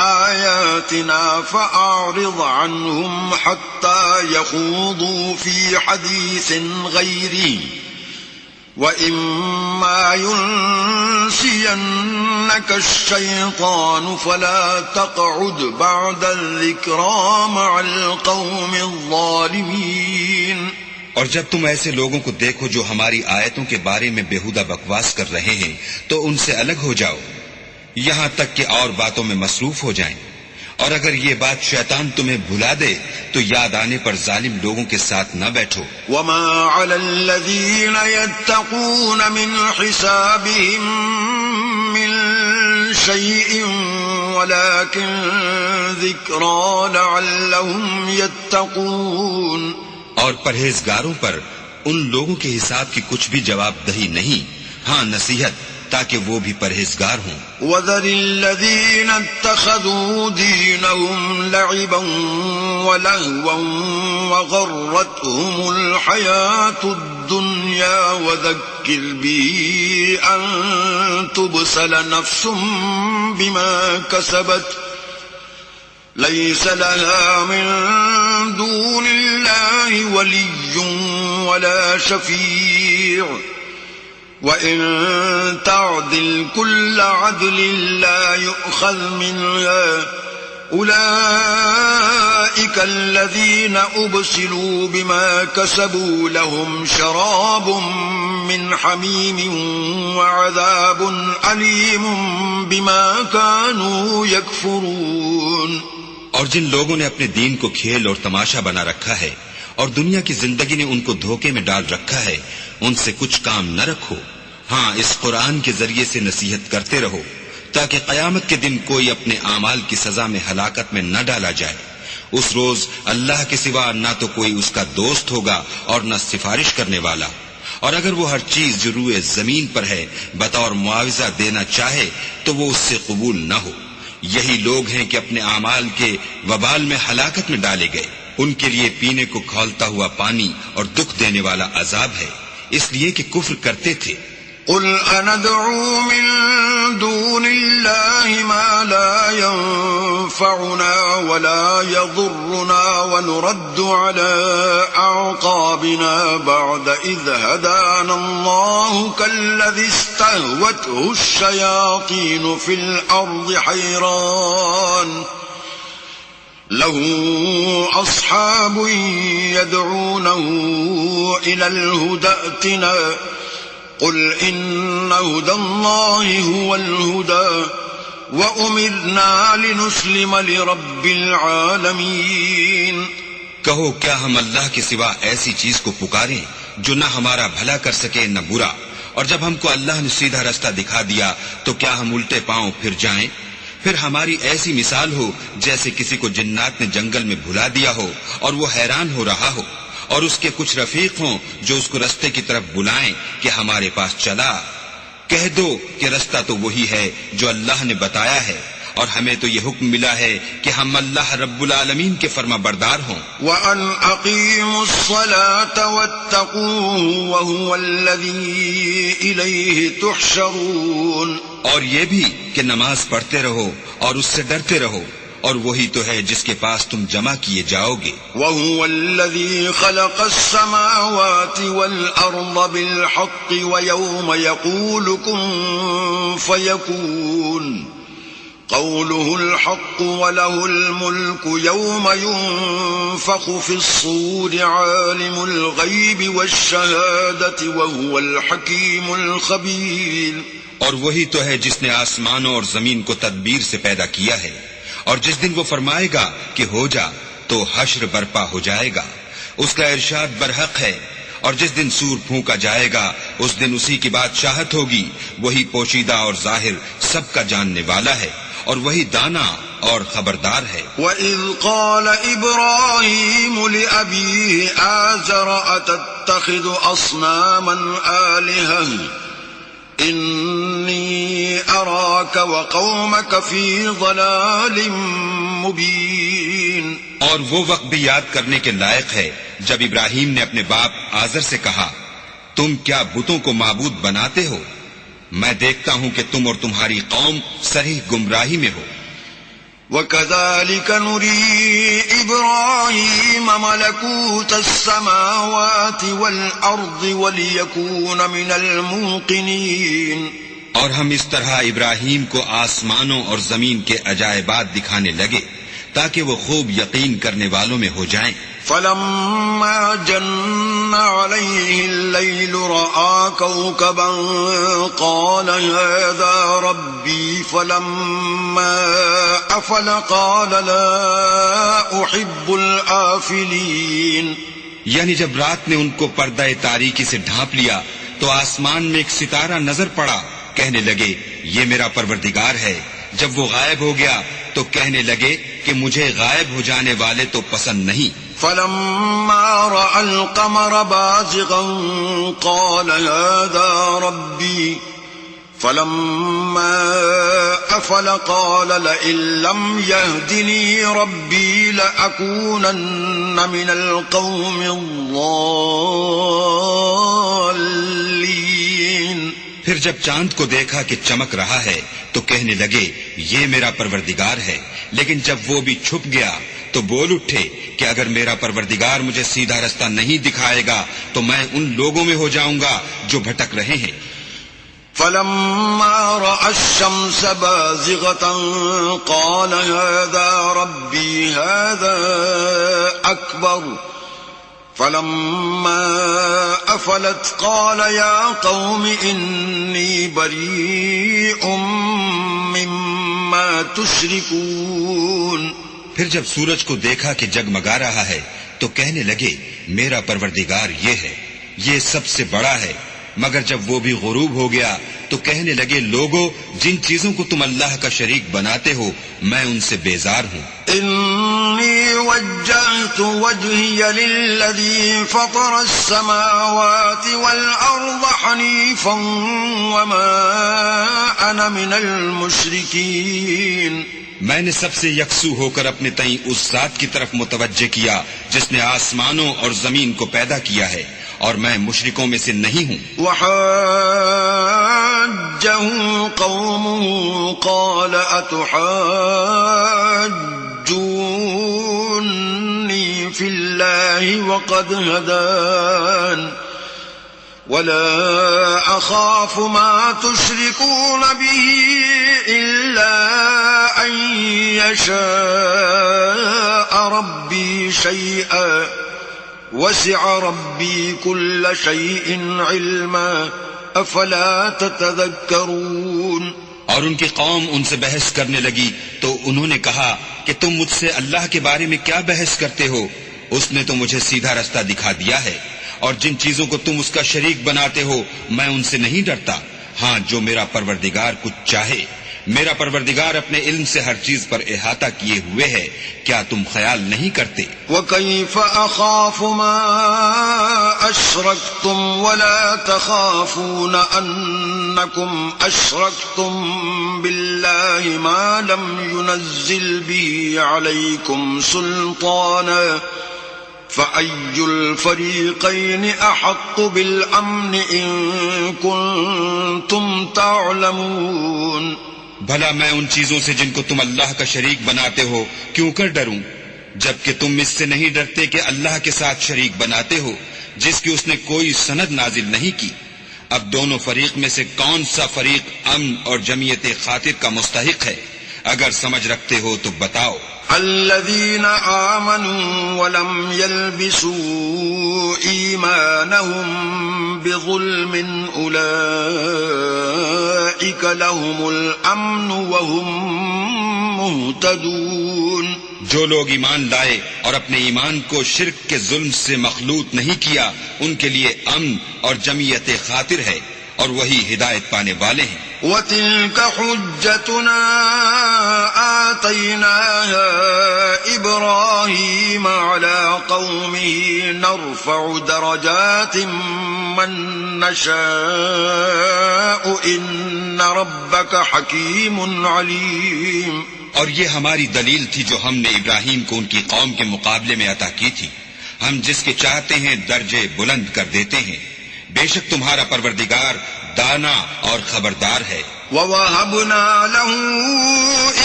آيَاتِنَا فَأَعْرِضْ عَنْهُمْ حَتَّى يَخُوضُوا فِي حَدِيثٍ غَيْرِهِ وَإِمَّا يُنْسِيَنَّكَ الشَّيْطَانُ فَلَا تَقْعُدْ بَعْدَ الذِّكْرَى مَعَ الْقَوْمِ الظَّالِمِينَ. اور جب تم ایسے لوگوں کو دیکھو جو ہماری آیتوں کے بارے میں بےہودہ بکواس کر رہے ہیں تو ان سے الگ ہو جاؤ یہاں تک کہ اور باتوں میں مصروف ہو جائیں. اور اگر یہ بات شیطان تمہیں بھلا دے تو یاد آنے پر ظالم لوگوں کے ساتھ نہ بیٹھو. وَمَا عَلَى الَّذِينَ يَتَّقُونَ مِنْ حِسَابِهِمْ مِنْ شَيْءٍ وَلَكِنْ ذِكْرَى لَعَلَّهُمْ يَتَّقُونَ. اور پرہیزگاروں پر ان لوگوں کے حساب کی کچھ بھی جواب دہی نہیں، ہاں نصیحت تاکہ وہ بھی پرہیزگار ہوں۔ وَذَرِ الَّذِينَ اتَّخَذُوا دِينَهُمْ لَعِبًا وَلَهْوًا وَغَرَّتْهُمُ الْحَيَاةُ الدُّنْيَا وَذَكِّرْ بِهِ أَن تُبْسَلَ نَفْسٌ بِمَا كَسَبَتْ لَيْسَ لَهَا مِن دُونِ اللَّهِ وَلِيٌّ وَلَا شَفِيعٌ وَإِن تَعْدِلْ كُلَّ عَدْلٍ لَا يُؤْخَذْ مِنْهَا أُولَئِكَ الَّذِينَ أُبْسِلُوا بِمَا كَسَبُوا لَهُمْ شَرَابٌ مِّنْ حَمِيمٍ وَعَذَابٌ أَلِيمٌ بِمَا كَانُوا يَكْفُرُونَ۔ اور جن لوگوں نے اپنے دین کو کھیل اور تماشا بنا رکھا ہے اور دنیا کی زندگی نے ان کو دھوکے میں ڈال رکھا ہے، ان سے کچھ کام نہ رکھو۔ ہاں، اس قرآن کے ذریعے سے نصیحت کرتے رہو تاکہ قیامت کے دن کوئی اپنے اعمال کی سزا میں ہلاکت میں نہ ڈالا جائے۔ اس روز اللہ کے سوا نہ تو کوئی اس کا دوست ہوگا اور نہ سفارش کرنے والا، اور اگر وہ ہر چیز جو روئے زمین پر ہے بطور معاوضہ دینا چاہے تو وہ اس سے قبول نہ ہو۔ یہی لوگ ہیں کہ اپنے اعمال کے وبال میں ہلاکت میں ڈالے گئے، ان کے لیے پینے کو کھولتا ہوا پانی اور دکھ دینے والا عذاب ہے، اس لیے کہ کفر کرتے تھے۔ قل أندعو من دون الله ما لا ينفعنا ولا يضرنا ونرد على أعقابنا بعد إذ هدانا الله كالذي استهوته الشياطين في الأرض حيران له أصحاب يدعونه إلى الهدى ائتنا قل إن هدى الله هو الهدى وأمرنا لنسلم لرب العالمين۔ کہو کیا ہم اللہ کے سوا ایسی چیز کو پکاریں جو نہ ہمارا بھلا کر سکے نہ برا، اور جب ہم کو اللہ نے سیدھا رستہ دکھا دیا تو کیا ہم الٹے پاؤں پھر جائیں؟ پھر ہماری ایسی مثال ہو جیسے کسی کو جنات نے جنگل میں بھلا دیا ہو اور وہ حیران ہو رہا ہو، اور اس کے کچھ رفیق ہوں جو اس کو رستے کی طرف بلائیں کہ ہمارے پاس چلا۔ کہہ دو کہ رستہ تو وہی ہے جو اللہ نے بتایا ہے، اور ہمیں تو یہ حکم ملا ہے کہ ہم اللہ رب العالمین کے فرما بردار ہوں۔ وَأَنْ أَقِيمُوا الصَّلَاةَ وَاتَّقُوهُ وَهُوَ الَّذِي إِلَيْهِ تُحْشَرُونَ، اور یہ بھی کہ نماز پڑھتے رہو اور اس سے ڈرتے رہو، اور وہی تو ہے جس کے پاس تم جمع کیے جاؤ گے۔ وَهُوَ الَّذِي خَلَقَ السَّمَاوَاتِ وَالْأَرْضَ بِالْحَقِّ وَيَوْمَ يَقُولُ كُن فَيَكُونُ قَوْلُهُ الْحَقُّ وَلَهُ الْمُلْكُ يَوْمَ يُنفَخُ فِي الصُّورِ عَالِمُ الْغَيْبِ وَالشَّهَادَةِ وَهُوَ الْحَكِيمُ الْخَبِيرُ۔ اور وہی تو ہے جس نے آسمانوں اور زمین کو تدبیر سے پیدا کیا ہے، اور جس دن وہ فرمائے گا کہ ہو جا تو حشر برپا ہو جائے گا، اس کا ارشاد برحق ہے، اور جس دن سور پھونکا جائے گا اس دن اسی کی بادشاہت ہوگی، وہی پوشیدہ اور ظاہر سب کا جاننے والا ہے، اور وہی دانا اور خبردار ہے۔ وَإِذْ قَالَ إِبْرَاهِيمُ لِأَبِيهِ آزَرَ أَتَتَّخِذُ أَصْنَامًا آلِهَةً إِنِّي أَرَاكَ وَقَوْمَكَ فِي ضَلَالٍ مُبِينٍ۔ اور وہ وقت بھی یاد کرنے کے لائق ہے جب ابراہیم نے اپنے باپ آزر سے کہا، تم کیا بتوں کو معبود بناتے ہو؟ میں دیکھتا ہوں کہ تم اور تمہاری قوم صحیح گمراہی میں ہو۔ وَكَذَلِكَ نُرِي إِبْرَاهِيمَ مَلَكُوتَ السَّمَاوَاتِ وَالْأَرْضِ وَلِيَكُونَ مِنَ الْمُوقِنِينَ۔ اور ہم اس طرح ابراہیم کو آسمانوں اور زمین کے عجائبات دکھانے لگے تاکہ وہ خوب یقین کرنے والوں میں ہو جائیں۔ فَلَمَّا جَنَّ عَلَيْهِ اللَّيْلُ رَأَىٰ كَوْكَبًا قَالَ هَٰذَا رَبِّي فَلَمَّا أَفَلَ قَالَ لَا أُحِبُّ الْآفِلِينَ۔ یعنی جب رات نے ان کو پردہ تاریکی سے ڈھانپ لیا تو آسمان میں ایک ستارہ نظر پڑا، کہنے لگے یہ میرا پروردگار ہے۔ جب وہ غائب ہو گیا تو کہنے لگے کہ مجھے غائب ہو جانے والے تو پسند نہیں۔ فَلَمَّا رَأَى الْقَمَرَ بَازِغًا قَالَ هَٰذَا رَبِّي فلما أفل قال لئن لم يهدني ربي لأكونن من القوم الضالين. پھر جب چاند کو دیکھا کہ چمک رہا ہے تو کہنے لگے یہ میرا پروردگار ہے، لیکن جب وہ بھی چھپ گیا تو بول اٹھے کہ اگر میرا پروردگار مجھے سیدھا رستہ نہیں دکھائے گا تو میں ان لوگوں میں ہو جاؤں گا جو بھٹک رہے ہیں. فلما رأى الشمس بازغة قال هذا ربي هذا أكبر. فلما أفلت قال يا قوم إني بريء مما تشركون. پھر جب سورج کو دیکھا کہ جگمگا رہا ہے تو کہنے لگے میرا پروردگار یہ ہے، یہ سب سے بڑا ہے. مگر جب وہ بھی غروب ہو گیا تو کہنے لگے لوگو جن چیزوں کو تم اللہ کا شریک بناتے ہو میں ان سے بیزار ہوں. انی وجہت وجہی للذی فطر السماوات والارض حنیفا وما انا من المشرکین. میں نے سب سے یکسو ہو کر اپنے تئیں اس ذات کی طرف متوجہ کیا جس نے آسمانوں اور زمین کو پیدا کیا ہے اور میں مشرکوں میں سے نہیں ہوں. وحاجه قومه قال اتحاجوني في الله وقد هدان ولا أخاف ما تشركون به إلا أن يشاء ربي شيئا وسع ربي كل شيء علما افلا تتذكرون. اور ان کی قوم ان سے بحث کرنے لگی تو انہوں نے کہا کہ تم مجھ سے اللہ کے بارے میں کیا بحث کرتے ہو؟ اس نے تو مجھے سیدھا رستہ دکھا دیا ہے، اور جن چیزوں کو تم اس کا شریک بناتے ہو میں ان سے نہیں ڈرتا. ہاں جو میرا پروردگار کچھ چاہے. میرا پروردگار اپنے علم سے ہر چیز پر احاطہ کیے ہوئے ہے، کیا تم خیال نہیں کرتے؟ وَكَيْفَ أَخَافُ مَا أَشْرَكْتُمْ وَلَا تَخَافُونَ أَنَّكُمْ أَشْرَكْتُمْ بِاللَّهِ مَا لَمْ يُنَزِّلْ بِهِ عَلَيْكُمْ سُلْطَانًا فَأَيُّ الْفَرِيقَيْنِ أَحَقُّ بِالْأَمْنِ إِن كُنتُمْ تَعْلَمُونَ. بھلا میں ان چیزوں سے جن کو تم اللہ کا شریک بناتے ہو کیوں کر ڈروں، جبکہ تم اس سے نہیں ڈرتے کہ اللہ کے ساتھ شریک بناتے ہو جس کی اس نے کوئی سند نازل نہیں کی. اب دونوں فریق میں سے کون سا فریق امن اور جمعیت خاطر کا مستحق ہے؟ اگر سمجھ رکھتے ہو تو بتاؤ. الذين آمنوا ولم يلبسوا إيمانهم بظلم أولئك لهم الأمن وهم مهتدون. جو لوگ ایمان لائے اور اپنے ایمان کو شرک کے ظلم سے مخلوط نہیں کیا ان کے لیے امن اور جمعیت خاطر ہے اور وہی ہدایت پانے والے ہیں. وَتِلْكَ حُجَّتُنَا آتَيْنَاهَا إِبْرَاهِيمَ عَلَى قَوْمِهِ نَرْفَعُ دَرَجَاتٍ مَّن نَّشَاءُ إِنَّ رَبَّكَ حَكِيمٌ عَلِيمٌ. اور یہ ہماری دلیل تھی جو ہم نے ابراہیم کو ان کی قوم کے مقابلے میں عطا کی تھی. ہم جس کے چاہتے ہیں درجے بلند کر دیتے ہیں. بے شک تمہارا پروردگار دانا اور خبردار ہے. وَوَهَبْنَا لَهُ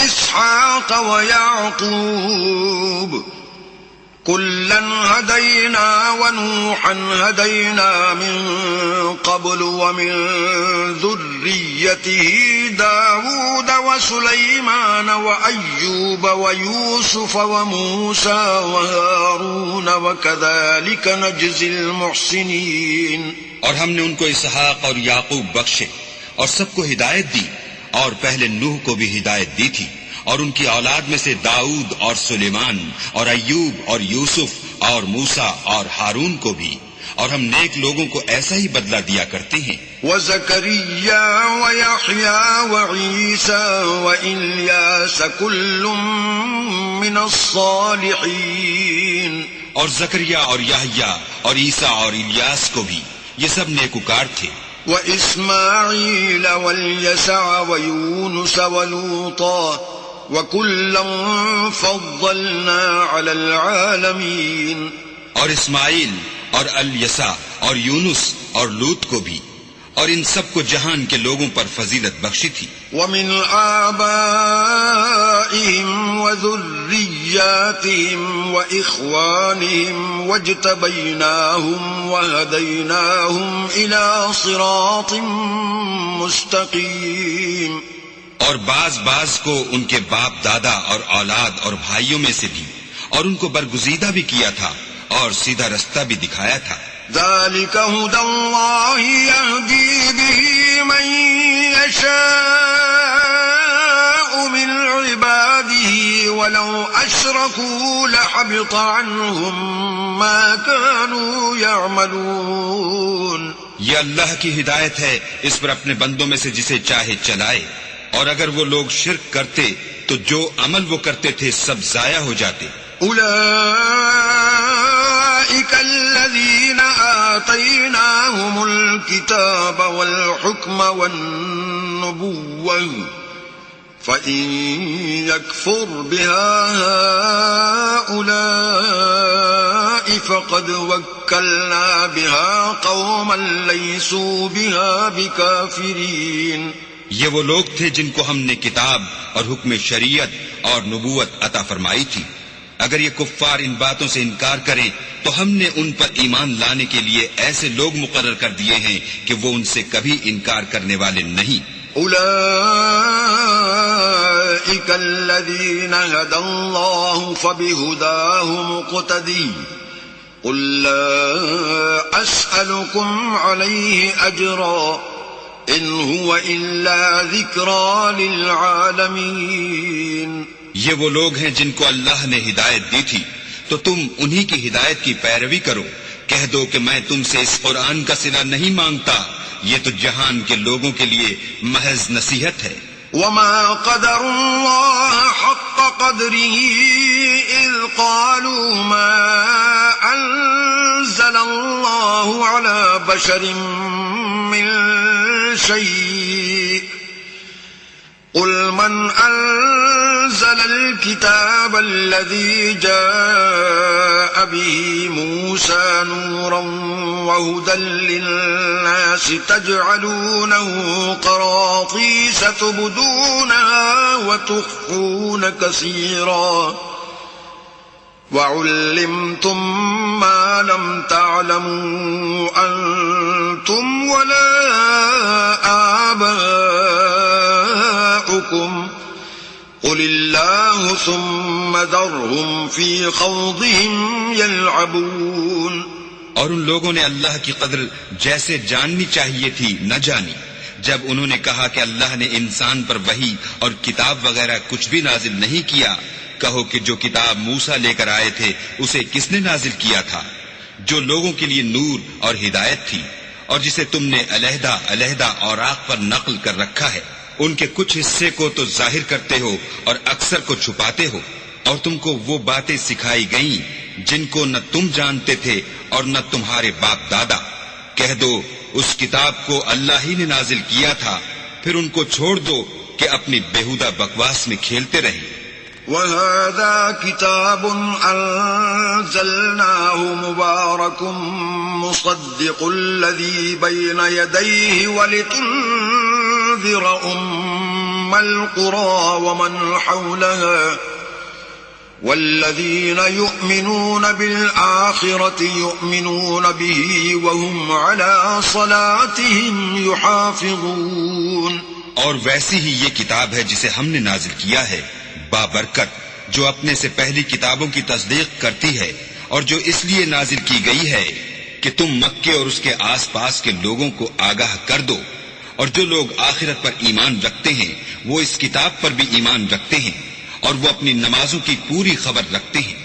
إِسْحَاقَ وَيَعْقُوبَ كُلًّا هَدَيْنَا وَنُوحًا هَدَيْنَا مِن قَبْلُ وَمِن ذُرِّيَّتِهِ دَاوُودَ وَسُلَيْمَانَ وَأَيُّوبَ وَيُوسُفَ وَمُوسَى وَهَارُونَ وَكَذَلِكَ نَجْزِي الْمُحْسِنِينَ. اور ہم نے ان کو اسحاق اور یعقوب بخشے اور سب کو ہدایت دی، اور پہلے نوح کو بھی ہدایت دی تھی، اور ان کی اولاد میں سے داؤد اور سلیمان اور ایوب اور یوسف اور موسیٰ اور ہارون کو بھی، اور ہم نیک لوگوں کو ایسا ہی بدلہ دیا کرتے ہیں. وَزَكَرِيَّا وَيَحْيَا وَعِيسَى وَإِلْيَاسَ كُلٌّ مِّنَ الصَّالِحِينَ. اور زکریا اور یحییٰ اور عیسیٰ اور الیاس کو بھی، یہ سب نیکوکار تھے. وإسماعيل واليسع ويونس ولوطا وكلا فضلنا على العالمين. اور اسماعیل اور الیسع اور یونس اور لوط کو بھی، اور ان سب کو جہان کے لوگوں پر فضیلت بخشی تھی. ومن آبائهم وذرياتهم وإخوانهم واجتبيناهم وهديناهم إلى صراط مستقيم. اور بعض کو ان کے باپ دادا اور اولاد اور بھائیوں میں سے بھی، اور ان کو برگزیدہ بھی کیا تھا اور سیدھا رستہ بھی دکھایا تھا. ذلك هدى الله يهدي به من يشاء من عباده ولو أشركوا لحبط عنهم ما كانوا يعملون. یہ اللہ کی ہدایت ہے، اس پر اپنے بندوں میں سے جسے چاہے چلائے، اور اگر وہ لوگ شرک کرتے تو جو عمل وہ کرتے تھے سب ضائع ہو جاتے. أولئك الذين آتيناهم الكتاب والحكم والنبوة فإن يكفر بها هؤلاء فقد وكلنا بها قوما ليسوا بها بكافرين. یہ وہ لوگ تھے جن کو ہم نے کتاب اور حکم شریعت اور نبوت عطا فرمائی تھی. اگر یہ کفار ان باتوں سے انکار کریں تو ہم نے ان پر ایمان لانے کے لیے ایسے لوگ مقرر کر دیے ہیں کہ وہ ان سے کبھی انکار کرنے والے نہیں. أولئك الذين هدى الله فبهداه مقتدي. قل لا أسألكم عليه أجرا إن هو إلا ذكرى للعالمين. یہ وہ لوگ ہیں جن کو اللہ نے ہدایت دی تھی تو تم انہی کی ہدایت کی پیروی کرو. کہہ دو کہ میں تم سے اس قرآن کا صلہ نہیں مانگتا، یہ تو جہان کے لوگوں کے لیے محض نصیحت ہے. وما قدر الله حق قدره إذ قالوا ما أنزل الله على بشر من شيء. قل من أنزل الكتاب الذي جاء به موسى نورا وهدى للناس تجعلونه قراطيس تبدونها وتخفون كثيرا وعلمتم ما لم تعلموا أنتم ولا آباؤكم قل الله ثم ذرهم في خوضهم يلعبون. اور ان لوگوں نے اللہ کی قدر جیسے جاننی چاہیے تھی نہ جانی جب انہوں نے کہا کہ اللہ نے انسان پر وحی اور کتاب وغیرہ کچھ بھی نازل نہیں کیا. کہو کہ جو کتاب موسیٰ لے کر آئے تھے اسے کس نے نازل کیا تھا؟ جو لوگوں کے لیے نور اور ہدایت تھی، اور جسے تم نے علیحدہ علیحدہ اوراق پر نقل کر رکھا ہے. ان کے کچھ حصے کو تو ظاہر کرتے ہو اور اکثر کو چھپاتے ہو. اور تم کو وہ باتیں سکھائی گئیں جن کو نہ تم جانتے تھے اور نہ تمہارے باپ دادا. کہہ دو اس کتاب کو اللہ ہی نے نازل کیا تھا، پھر ان کو چھوڑ دو کہ اپنی بیہودہ بکواس میں کھیلتے رہیں. وَهَذَا كِتَابٌ أَنزَلْنَاهُ مُبَارَكٌ مُصَدِّقُ الَّذِي بَيْنَ يَدَيْهِ وَلِتُنذِرَ أُمَّ الْقُرَى وَمَنْ حَوْلَهَا وَالَّذِينَ يُؤْمِنُونَ بِالْآخِرَةِ يُؤْمِنُونَ بِهِ وَهُمْ عَلَى صَلَاتِهِمْ يُحَافِظُونَ. اور ویسی ہی یہ کتاب ہے جسے ہم نے نازل کیا ہے، بابرکت، جو اپنے سے پہلی کتابوں کی تصدیق کرتی ہے، اور جو اس لیے نازل کی گئی ہے کہ تم مکے اور اس کے آس پاس کے لوگوں کو آگاہ کر دو. اور جو لوگ آخرت پر ایمان رکھتے ہیں وہ اس کتاب پر بھی ایمان رکھتے ہیں، اور وہ اپنی نمازوں کی پوری خبر رکھتے ہیں.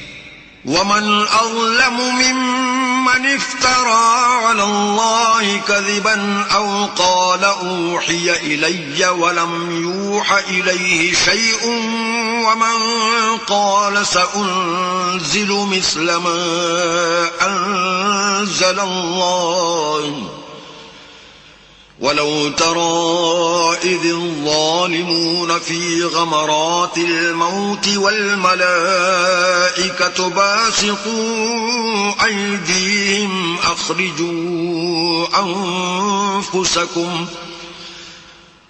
وَمَنْ أَظْلَمُ مِمَّنِ افْتَرَى عَلَى اللَّهِ كَذِبًا أَوْ قَالَ أُوحِيَ إِلَيَّ وَلَمْ يُوحَ إِلَيْهِ شَيْءٌ وَمَنْ قَالَ سَأُنزِلُ مِثْلَ مَا أَنزَلَ اللَّهُ ولو ترى إذ الظالمون في غمرات الموت والملائكة باسطوا أيديهم أخرجوا أنفسكم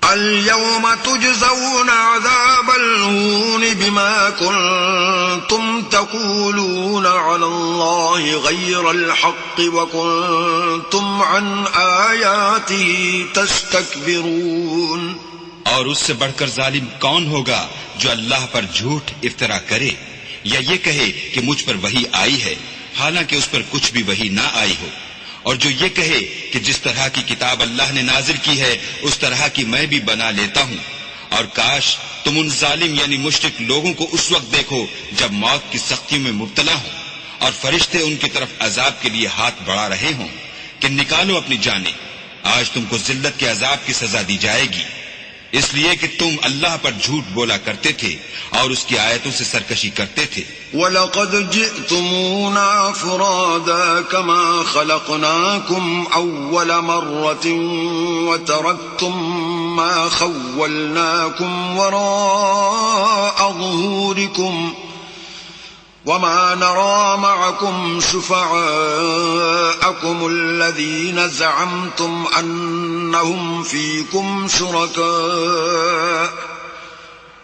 اليوم تجزون عذاب الهون بما كنتم تقولون على الله غير الحق وكنتم عن آياته تستكبرون. اور اس سے بڑھ کر ظالم کون ہوگا جو اللہ پر جھوٹ افطرا کرے یا یہ کہے کہ مجھ پر وحی آئی ہے حالانکہ اس پر کچھ بھی وحی نہ آئی ہو، اور جو یہ کہے کہ جس طرح کی کتاب اللہ نے نازل کی ہے اس طرح کی میں بھی بنا لیتا ہوں. اور کاش تم ان ظالم یعنی مشرک لوگوں کو اس وقت دیکھو جب موت کی سختیوں میں مبتلا ہوں اور فرشتے ان کی طرف عذاب کے لیے ہاتھ بڑھا رہے ہوں کہ نکالو اپنی جانیں، آج تم کو ذلت کے عذاب کی سزا دی جائے گی، اس لیے کہ تم اللہ پر جھوٹ بولا کرتے تھے اور اس کی آیتوں سے سرکشی کرتے تھے. وَلَقَدْ جِئْتُمُونَا فُرَادَا كَمَا خَلَقْنَاكُمْ أَوَّلَ مَرَّةٍ وَتَرَكْتُمْ مَا خَوَّلْنَاكُمْ وَرَاءَ ظُهُورِكُمْ وَمَا نَرَى مَعَكُمْ شُفَعَاءَكُمُ الَّذِينَ زَعَمْتُمْ أَنَّهُمْ فِيكُمْ شُرَكَاءُ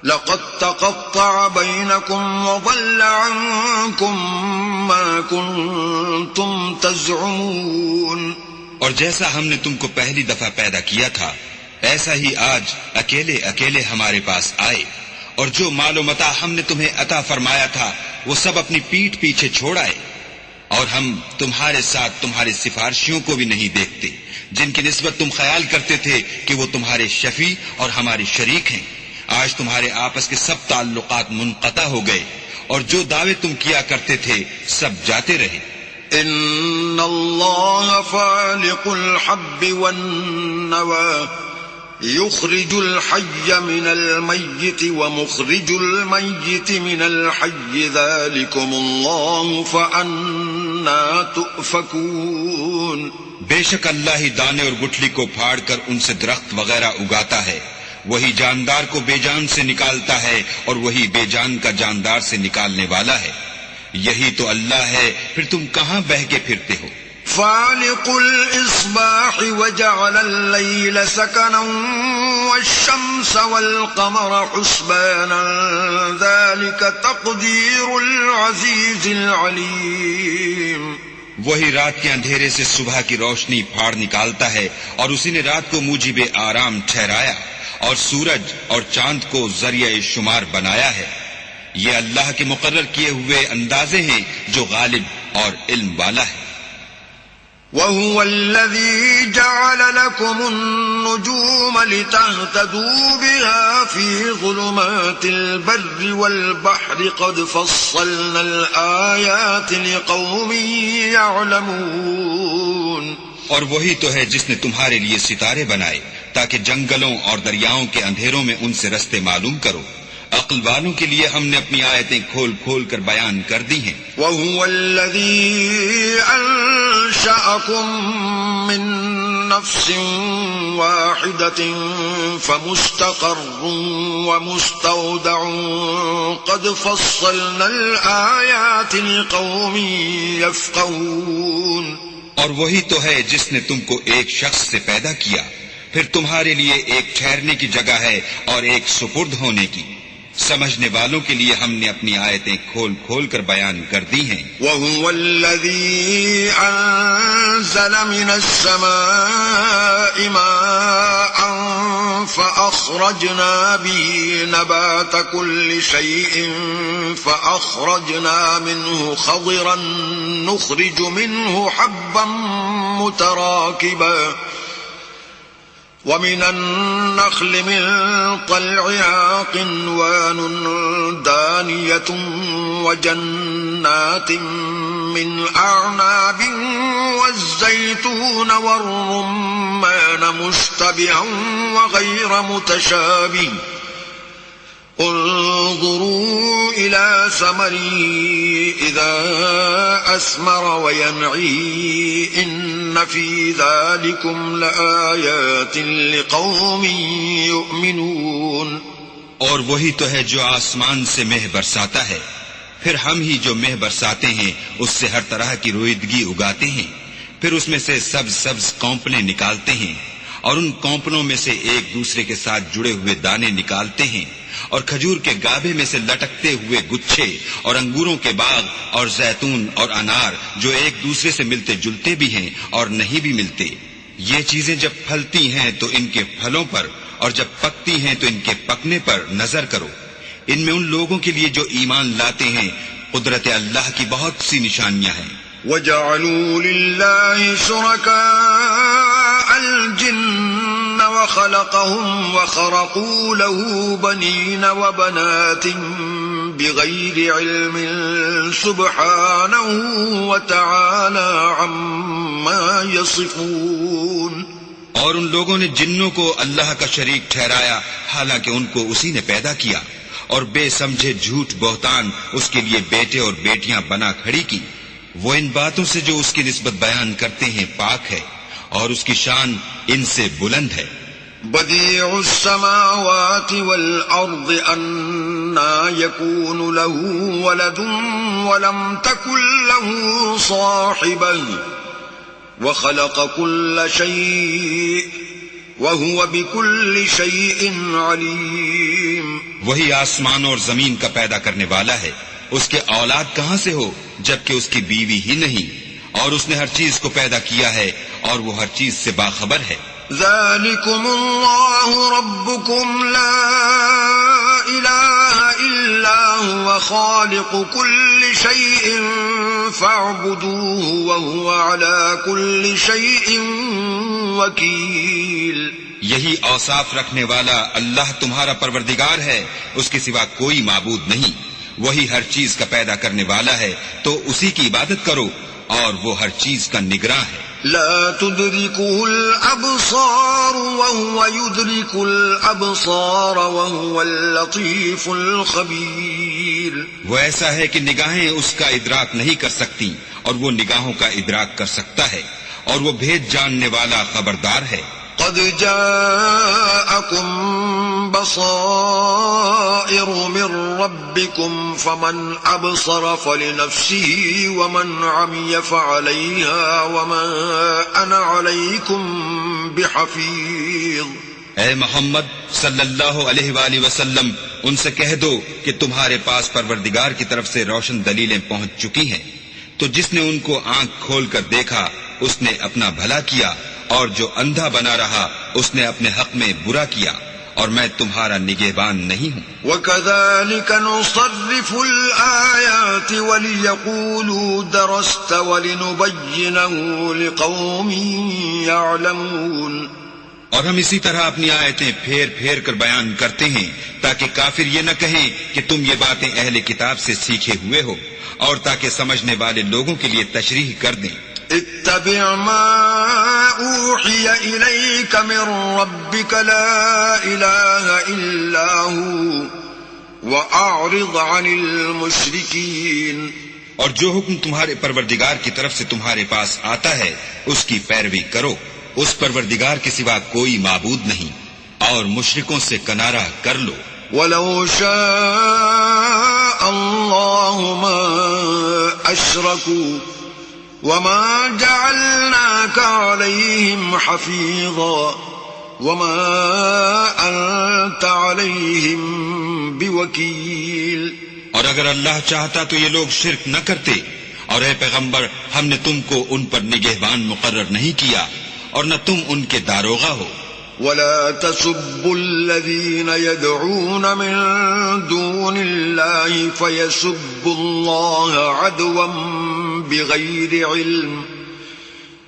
لَقَدْ تَقَطَّعَ بَيْنَكُمْ وَضَلَّ عَنكُمْ مَا كُنتُمْ تَزْعُمُونَ. اور جیسا ہم نے تم کو پہلی دفعہ پیدا کیا تھا ایسا ہی آج اکیلے اکیلے ہمارے پاس آئے، اور جو مال و متاع ہم نے تمہیں عطا فرمایا تھا وہ سب اپنی پیٹھ پیچھے چھوڑ آئے، اور ہم تمہارے ساتھ تمہارے سفارشیوں کو بھی نہیں دیکھتے جن کی نسبت تم خیال کرتے تھے کہ وہ تمہارے شفیع اور ہمارے شریک ہیں. آج تمہارے آپس کے سب تعلقات منقطع ہو گئے اور جو دعوے تم کیا کرتے تھے سب جاتے رہے. ان اللہ فالق الحب والنوى يخرج الحي من الميت ومخرج الميت من الحي ذلكم الله فأنا تؤفكون. بے شک اللہ ہی دانے اور گٹھلی کو پھاڑ کر ان سے درخت وغیرہ اگاتا ہے، وہی جاندار کو بے جان سے نکالتا ہے اور وہی بے جان کا جاندار سے نکالنے والا ہے. یہی تو اللہ ہے، پھر تم کہاں بہہ کے پھرتے ہو. فالق الإصباح وجعل الليل سكنا والشمس والقمر حسبانا ذلك تقدير العزيز العليم. وہی رات کے اندھیرے سے صبح کی روشنی پھاڑ نکالتا ہے اور اسی نے رات کو موجب آرام ٹھہرایا اور سورج اور چاند کو ذریعہ شمار بنایا ہے. یہ اللہ کے مقرر کیے ہوئے اندازے ہیں جو غالب اور علم والا ہے. وَهُوَ الَّذِي جَعَلَ لَكُمُ النُّجُومَ لِتَهْتَدُوا بِهَا فِي ظُلُمَاتِ الْبَرِّ وَالْبَحْرِ قَدْ فَصَّلْنَا الْآيَاتِ لِقَوْمٍ يَعْلَمُونَ. اور وہی تو ہے جس نے تمہارے لیے ستارے بنائے تاکہ جنگلوں اور دریاؤں کے اندھیروں میں ان سے رستے معلوم کرو. عقل والوں کے لیے ہم نے اپنی آیتیں کھول کھول کر بیان کر دی ہیں. وَهُوَ الَّذِي أَنشَأَكُم مِّن نَّفْسٍ وَاحِدَةٍ فَمُسْتَقَرٌّ وَمُسْتَوْدَعٌ قَدْ فَصَّلْنَا الْآيَاتِ لِقَوْمٍ يَفْقَهُونَ. اور وہی تو ہے جس نے تم کو ایک شخص سے پیدا کیا، پھر تمہارے لیے ایک ٹھہرنے کی جگہ ہے اور ایک سپرد ہونے کی. سمجھنے والوں کے لیے ہم نے اپنی آیتیں کھول کھول کر بیان کر دی ہیں. وَهُوَ الَّذِي أَنزَلَ مِنَ السَّمَاءِ مَاءً فَأَخْرَجْنَا بِهِ نَبَاتَ كُلِّ شَيْءٍ فَأَخْرَجْنَا مِنْهُ خَضِرًا نُخْرِجُ مِنْهُ حَبًّا مُتَرَاكِبًا وَمِنَ النَّخْلِ مِن طَلْعِهَا قِنْوَانٌ دَانِيَةٌ وَجَنَّاتٍ مِّنْ أَعْنَابٍ وَالزَّيْتُونَ وَالرُّمَّانَ مُشْتَبِهًا وَغَيْرَ مُتَشَابِهٍ انظروا إلى ثمره إذا أثمر وينعي إن في ذلكم لآيات لقوم يؤمنون. اور وہی تو ہے جو آسمان سے مہ برساتا ہے، پھر ہم ہی جو مہ برساتے ہیں اس سے ہر طرح کی رویدگی اگاتے ہیں، پھر اس میں سے سبز سبز کونپلیں نکالتے ہیں، اور ان کونپلوں میں سے ایک دوسرے کے ساتھ جڑے ہوئے دانے نکالتے ہیں، اور کھجور کے گابے میں سے لٹکتے ہوئے گچھے، اور انگوروں کے باغ اور زیتون اور انار جو ایک دوسرے سے ملتے جلتے بھی ہیں اور نہیں بھی ملتے. یہ چیزیں جب پھلتی ہیں تو ان کے پھلوں پر، اور جب پکتی ہیں تو ان کے پکنے پر نظر کرو. ان میں ان لوگوں کے لیے جو ایمان لاتے ہیں قدرت اللہ کی بہت سی نشانیاں ہیں. وَجَعَلُوا لِلَّهِ شُرَكَاءَ الْجِنَّ وَخَلَقَهُمْ وَخَرَقُوا لَهُ بَنِينَ وَبَنَاتٍ بِغَيْرِ عِلْمٍ سُبْحَانَهُ وَتَعَالَى عَمَّا يَصِفُونَ. اور ان لوگوں نے جنوں کو اللہ کا شریک ٹھہرایا حالانکہ ان کو اسی نے پیدا کیا، اور بے سمجھے جھوٹ بہتان اس کے لیے بیٹے اور بیٹیاں بنا کھڑی کی. وہ ان باتوں سے جو اس کی نسبت بیان کرتے ہیں پاک ہے، اور اس کی شان ان سے بلند ہے. بديع السماوات والأرض أنى يكون له ولد ولم تكن له صاحبة وخلق كل شيء وهو بكل شيء عليم. وہی آسمان اور زمین کا پیدا کرنے والا ہے، اس کے اولاد کہاں سے ہو جبکہ اس کی بیوی ہی نہیں، اور اس نے ہر چیز کو پیدا کیا ہے اور وہ ہر چیز سے باخبر ہے. ذلكم الله ربكم لا إله إلا هو خالق كل شيء فاعبدوه وهو على كل شيء وكيل. یہی اوصاف رکھنے والا اللہ تمہارا پروردگار ہے، اس کے سوا کوئی معبود نہیں. وہی ہر چیز کا پیدا کرنے والا ہے تو اسی کی عبادت کرو، اور وہ ہر چیز کا نگراں ہے. لا تدركه الأبصار وهو يدرك الأبصار وهو اللطيف الخبير. وہ ایسا ہے کہ نگاہیں اس کا ادراک نہیں کر سکتی، اور وہ نگاہوں کا ادراک کر سکتا ہے، اور وہ بھید جاننے والا خبردار ہے. قد جاءكم بصائر من ربكم فمن أبصر فلنفسه ومن عمي فعليها وما أنا عليكم بحفيظ. اے محمد صلی اللہ علیہ وآلہ وسلم، ان سے کہہ دو کہ تمہارے پاس پروردگار کی طرف سے روشن دلیلیں پہنچ چکی ہیں، تو جس نے ان کو آنکھ کھول کر دیکھا اس نے اپنا بھلا کیا، اور جو اندھا بنا رہا اس نے اپنے حق میں برا کیا، اور میں تمہارا نگہبان نہیں ہوں. وَكَذَلِكَ نُصَرِّفُ الْآيَاتِ وَلِيَقُولُوا دَرَسْتَ وَلِنُبَيِّنَهُ لِقَوْمٍ يَعْلَمُونَ. اور ہم اسی طرح اپنی آیتیں پھیر پھیر کر بیان کرتے ہیں تاکہ کافر یہ نہ کہیں کہ تم یہ باتیں اہل کتاب سے سیکھے ہوئے ہو، اور تاکہ سمجھنے والے لوگوں کے لیے تشریح کر دیں. اتبع ما اوحي اليك من ربك لا اله الا هو واعرض عن المشركين. اور جو حکم تمہارے پروردگار کی طرف سے تمہارے پاس آتا ہے اس کی پیروی کرو، اس پروردگار کے سوا کوئی معبود نہیں، اور مشرکوں سے کنارہ کر لو. ولو شاء الله ما اشركوا وما جعلناك عليهم حفيظا وما أنت عليهم بوكيل. اور اگر اللہ چاہتا تو یہ لوگ شرک نہ کرتے، اور اے پیغمبر ہم نے تم کو ان پر نگہبان مقرر نہیں کیا، اور نہ تم ان کے داروغہ ہو. ولا تسبوا الذين يدعون من دون الله فيسبوا الله عدوا بغير علم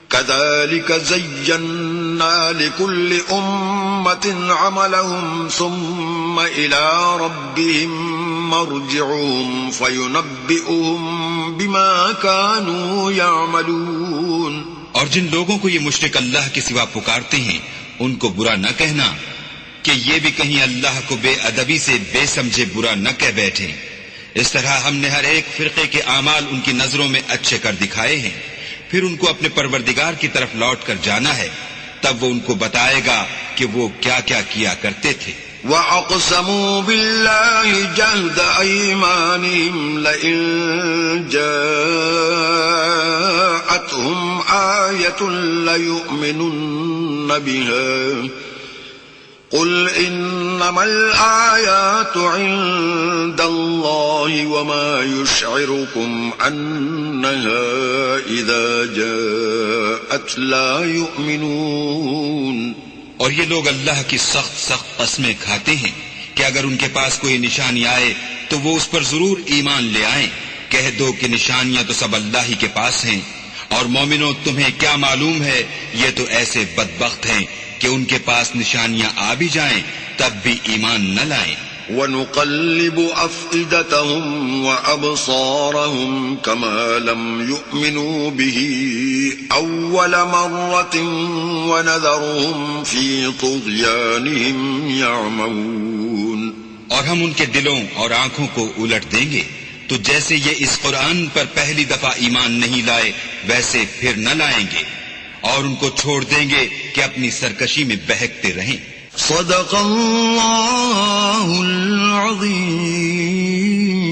كذلك زينا لكل أمة عملهم ثم إلى ربهم مرجعهم فينبئهم بما كانوا يعملون. اور جن لوگوں کو یہ مشرک اللہ کے سوا پکارتے ہیں ان کو برا نہ کہنا، کہ یہ بھی کہیں اللہ کو بے ادبی سے بے سمجھے برا نہ کہہ بیٹھیں۔ اس طرح ہم نے ہر ایک فرقے کے اعمال ان کی نظروں میں اچھے کر دکھائے ہیں، پھر ان کو اپنے پروردگار کی طرف لوٹ کر جانا ہے، تب وہ ان کو بتائے گا کہ وہ کیا کیا کیا کرتے تھے۔ وَأَقْسَمُوا بِاللَّهِ جَهْدَ أَيْمَانِهِمْ لَئِن جَاءَتْهُمْ آيَةٌ لَّيُؤْمِنُنَّ بِهَا قُلْ إِنَّمَا الْآيَاتُ عِندَ اللَّهِ وَمَا يُشْعِرُكُمْ أَنَّهَا إِذَا جَاءَتْ لَا يُؤْمِنُونَ۔ اور یہ لوگ اللہ کی سخت سخت قسمیں کھاتے ہیں کہ اگر ان کے پاس کوئی نشانی آئے تو وہ اس پر ضرور ایمان لے آئیں۔ کہہ دو کہ نشانیاں تو سب اللہ ہی کے پاس ہیں، اور مومنوں تمہیں کیا معلوم ہے یہ تو ایسے بدبخت ہیں کہ ان کے پاس نشانیاں آ بھی جائیں تب بھی ایمان نہ لائیں۔ وَنُقَلِّبُ أَفْئِدَتَهُمْ وَأَبْصَارَهُمْ كَمَا لَمْ يُؤْمِنُوا بِهِ أَوَّلَ مَرَّةٍ وَنَذَرُهُمْ فِي طُغْيَانِهِمْ يَعْمَهُونَ۔ اور ہم ان کے دلوں اور آنکھوں کو الٹ دیں گے تو جیسے یہ اس قرآن پر پہلی دفعہ ایمان نہیں لائے ویسے پھر نہ لائیں گے، اور ان کو چھوڑ دیں گے کہ اپنی سرکشی میں بہکتے رہیں۔ صدق اللہ العظیم۔